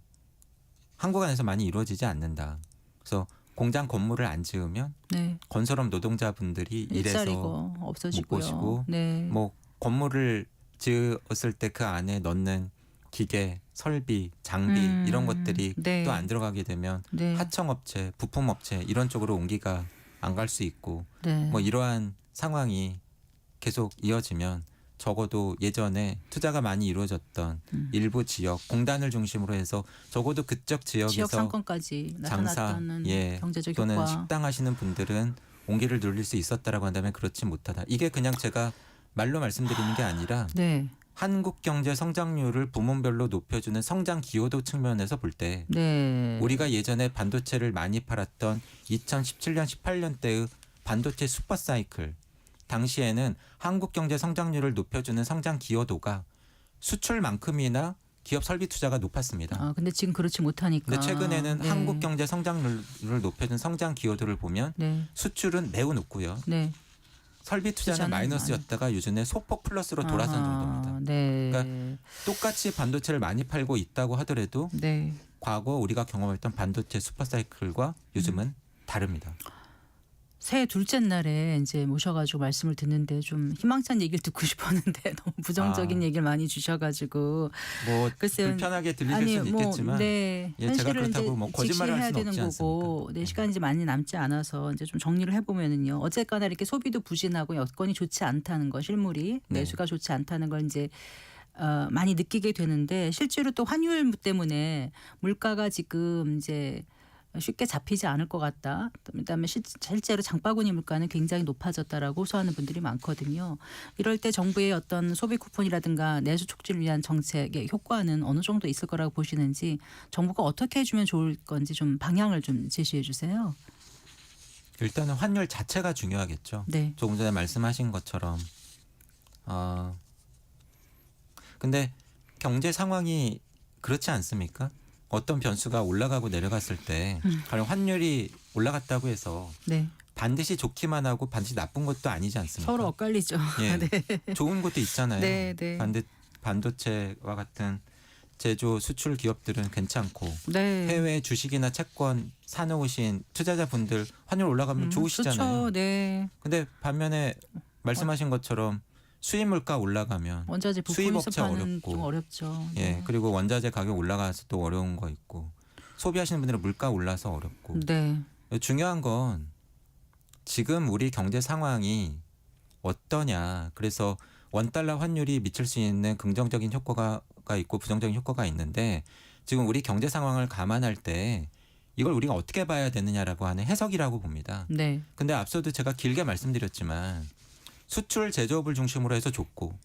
한국 안에서 많이 이루어지지 않는다. 그래서 공장 건물을 안 지으면 네. 건설업 노동자분들이 일해서 일자리가 없어지고요. 못 보시고 네. 뭐 건물을 지었을 때 그 안에 넣는 기계, 설비, 장비 이런 것들이 네. 또 안 들어가게 되면 네. 하청업체, 부품업체 이런 쪽으로 온기가 안 갈 수 있고 네. 뭐 이러한 상황이 계속 이어지면 적어도 예전에 투자가 많이 이루어졌던 일부 지역 공단을 중심으로 해서 적어도 그쪽 지역 지역에서 상권까지 장사 나타났다는 예 경제적 또는 효과. 식당 하시는 분들은 온기를 누릴 수 있었다라고 한다면 그렇지 못하다. 이게 그냥 제가 말로 말씀드리는 게 아니라 네. 한국 경제 성장률을 부문별로 높여주는 성장 기여도 측면에서 볼 때 네. 우리가 예전에 반도체를 많이 팔았던 2017년 18년 때의 반도체 슈퍼 사이클 당시에는 한국 경제 성장률을 높여주는 성장 기여도가 수출만큼이나 기업 설비 투자가 높았습니다. 아, 근데 지금 그렇지 못하니까. 근데 최근에는 네. 한국 경제 성장률을 높여준 성장 기여도를 보면 네. 수출은 매우 높고요. 네. 설비 투자는 투자는 마이너스였다가 요즘에 소폭 플러스로 돌아선 정도입니다. 네. 그러니까 똑같이 반도체를 많이 팔고 있다고 하더라도 네. 과거 우리가 경험했던 반도체 슈퍼 사이클과 요즘은 다릅니다. 새해 둘째 날에 이제 모셔가지고 말씀을 듣는데 좀 희망찬 얘기를 듣고 싶었는데 너무 부정적인 얘기를 많이 주셔가지고 뭐 글쎄요. 불편하게 들리실 수는 있겠지만 네. 예, 제가 현실을 그렇다고 이제 뭐 거짓말을 할 직시해야 수는 되는 없지 거고, 않습니까? 네, 시간이 이제 많이 남지 않아서 이제 좀 정리를 해보면은요. 어쨌거나 이렇게 소비도 부진하고 여건이 좋지 않다는 거, 실물이 네. 매수가 좋지 않다는 걸 이제 많이 느끼게 되는데 실제로 또 환율 때문에 물가가 지금 이제 쉽게 잡히지 않을 것 같다. 그다음에 실제로 장바구니 물가는 굉장히 높아졌다라고 호소하는 분들이 많거든요. 이럴 때 정부의 어떤 소비 쿠폰이라든가 내수 촉진을 위한 정책의 효과는 어느 정도 있을 거라고 보시는지 정부가 어떻게 해주면 좋을 건지 좀 방향을 좀 제시해 주세요. 일단은 환율 자체가 중요하겠죠. 네. 조금 전에 말씀하신 것처럼 근데 경제 상황이 그렇지 않습니까? 어떤 변수가 올라가고 내려갔을 때 가령 환율이 올라갔다고 해서 네. 반드시 좋기만 하고 반드시 나쁜 것도 아니지 않습니까? 서로 엇갈리죠. 예. 네. 좋은 것도 있잖아요. 네, 네. 반도체와 같은 제조 수출 기업들은 괜찮고 네. 해외 주식이나 채권 사놓으신 투자자분들 환율 올라가면 좋으시잖아요. 좋죠. 네. 근데 반면에 말씀하신 것처럼 수입 물가 올라가면 원자재 수입 부품 업체 수입하는 어렵고. 좀 어렵죠. 예 네. 그리고 원자재 가격 올라가서 또 어려운 거 있고 소비하시는 분들은 물가 올라서 어렵고 네. 중요한 건 지금 우리 경제 상황이 어떠냐. 그래서 원달러 환율이 미칠 수 있는 긍정적인 효과가 있고 부정적인 효과가 있는데 지금 우리 경제 상황을 감안할 때 이걸 우리가 어떻게 봐야 되느냐라고 하는 해석이라고 봅니다. 네. 근데 앞서도 제가 길게 말씀드렸지만 수출 제조업을 중심으로 해서 좋고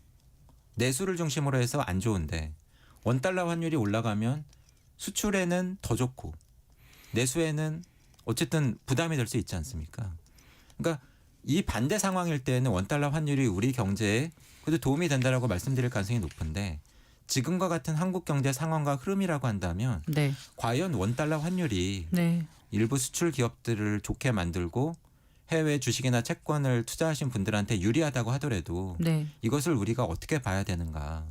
내수를 중심으로 해서 안 좋은데 원달러 환율이 올라가면 수출에는 더 좋고 내수에는 어쨌든 부담이 될 수 있지 않습니까? 그러니까 이 반대 상황일 때는 원달러 환율이 우리 경제에 그래도 도움이 된다라고 말씀드릴 가능성이 높은데 지금과 같은 한국 경제 상황과 흐름이라고 한다면 네. 과연 원달러 환율이 네. 일부 수출 기업들을 좋게 만들고 해외 주식이나 채권을 투자하신 분들한테 유리하다고 하더라도 네. 이것을 우리가 어떻게 봐야 되는가.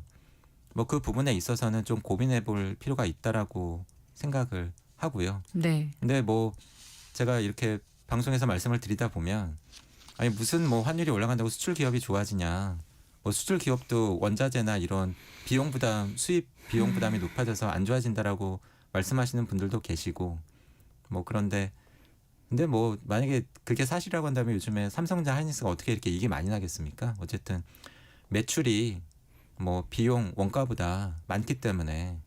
뭐 그 부분에 있어서는 좀 고민해 볼 필요가 있다라고 생각을 하고요. 네. 근데 뭐 제가 이렇게 방송에서 말씀을 드리다 보면 아니 무슨 뭐 환율이 올라간다고 수출 기업이 좋아지냐. 뭐 수출 기업도 원자재나 이런 비용 부담, 수입 비용 부담이 높아져서 안 좋아진다라고 말씀하시는 분들도 계시고 뭐 그런데 근데 뭐 만약에 그게 사실이라고 한다면 요즘에 삼성전자 하이닉스가 어떻게 이렇게 이익이 많이 나겠습니까? 어쨌든 매출이 뭐 비용 원가보다 많기 때문에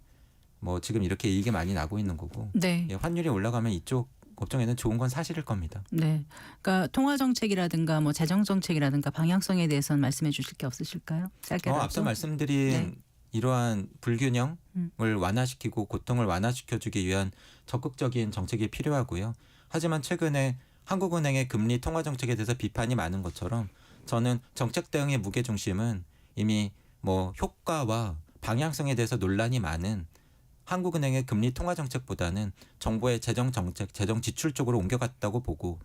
뭐 지금 이렇게 이익이 많이 나고 있는 거고 네. 예, 환율이 올라가면 이쪽 업종에는 좋은 건 사실일 겁니다. 네. 그러니까 통화 정책이라든가 뭐 재정 정책이라든가 방향성에 대해서는 말씀해 주실 게 없으실까요? 짧게라도. 앞서 말씀드린 네. 이러한 불균형을 완화시키고 고통을 완화시켜주기 위한 적극적인 정책이 필요하고요. 하지만 최근에 한국은행의 금리 통화 정책에 대해서 비판이 많은 것처럼 저는 정책 대응의 무게 중심은 이미 뭐 효과와 방향성에 대해서 논란이 많은 한국은행의 금리 통화 정책보다는 정부의 재정 정책, 재정 지출 쪽으로 옮겨갔다고 보고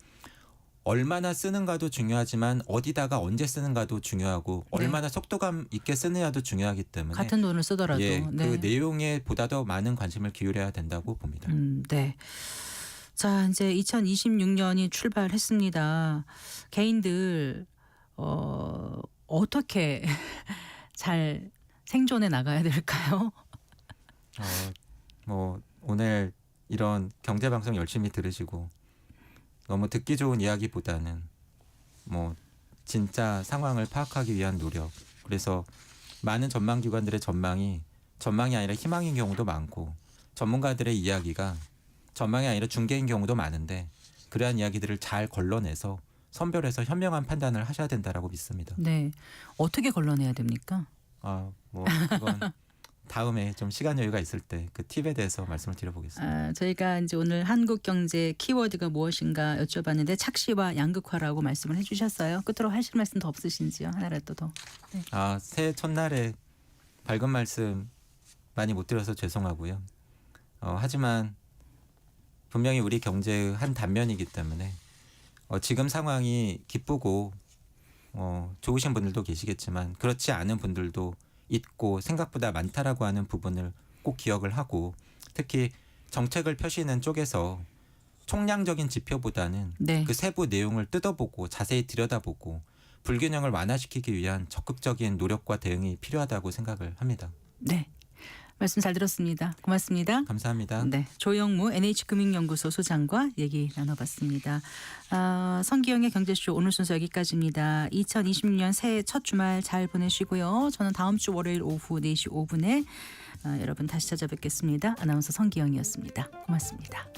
얼마나 쓰는가도 중요하지만 어디다가 언제 쓰는가도 중요하고 네. 얼마나 속도감 있게 쓰느냐도 중요하기 때문에 같은 돈을 쓰더라도. 예, 네. 그 내용에 보다 더 많은 관심을 기울여야 된다고 봅니다. 네. 자, 이제 2026년이 출발했습니다. 개인들 어떻게 잘 생존해 나가야 될까요? 뭐 오늘 이런 경제 방송 열심히 들으시고 너무 듣기 좋은 이야기보다는 뭐 진짜 상황을 파악하기 위한 노력. 그래서 많은 전망 기관들의 전망이 아니라 희망인 경우도 많고 전문가들의 이야기가 전망이 아니라 중계인 경우도 많은데 그러한 이야기들을 잘 걸러내서 선별해서 현명한 판단을 하셔야 된다라고 믿습니다. 네. 어떻게 걸러내야 됩니까? 뭐 그건 다음에 좀 시간 여유가 있을 때 그 팁에 대해서 말씀을 드려보겠습니다. 저희가 이제 오늘 한국 경제 키워드가 무엇인가 여쭤봤는데 착시와 양극화라고 말씀을 해주셨어요. 끝으로 하실 말씀 더 없으신지요? 하나라도 더. 네. 새해 첫날에 밝은 말씀 많이 못 드려서 죄송하고요. 하지만 분명히 우리 경제의 한 단면이기 때문에 지금 상황이 기쁘고 좋으신 분들도 계시겠지만 그렇지 않은 분들도 있고 생각보다 많다라고 하는 부분을 꼭 기억을 하고 특히 정책을 펴시는 쪽에서 총량적인 지표보다는 네. 그 세부 내용을 뜯어보고 자세히 들여다보고 불균형을 완화시키기 위한 적극적인 노력과 대응이 필요하다고 생각을 합니다. 네. 말씀 잘 들었습니다. 고맙습니다. 감사합니다. 네, 조영무 NH금융연구소 소장과 얘기 나눠봤습니다. 성기영의 경제쇼 오늘 순서 여기까지입니다. 2026년 새해 첫 주말 잘 보내시고요. 저는 다음 주 월요일 오후 4시 5분에 여러분 다시 찾아뵙겠습니다. 아나운서 성기영이었습니다. 고맙습니다.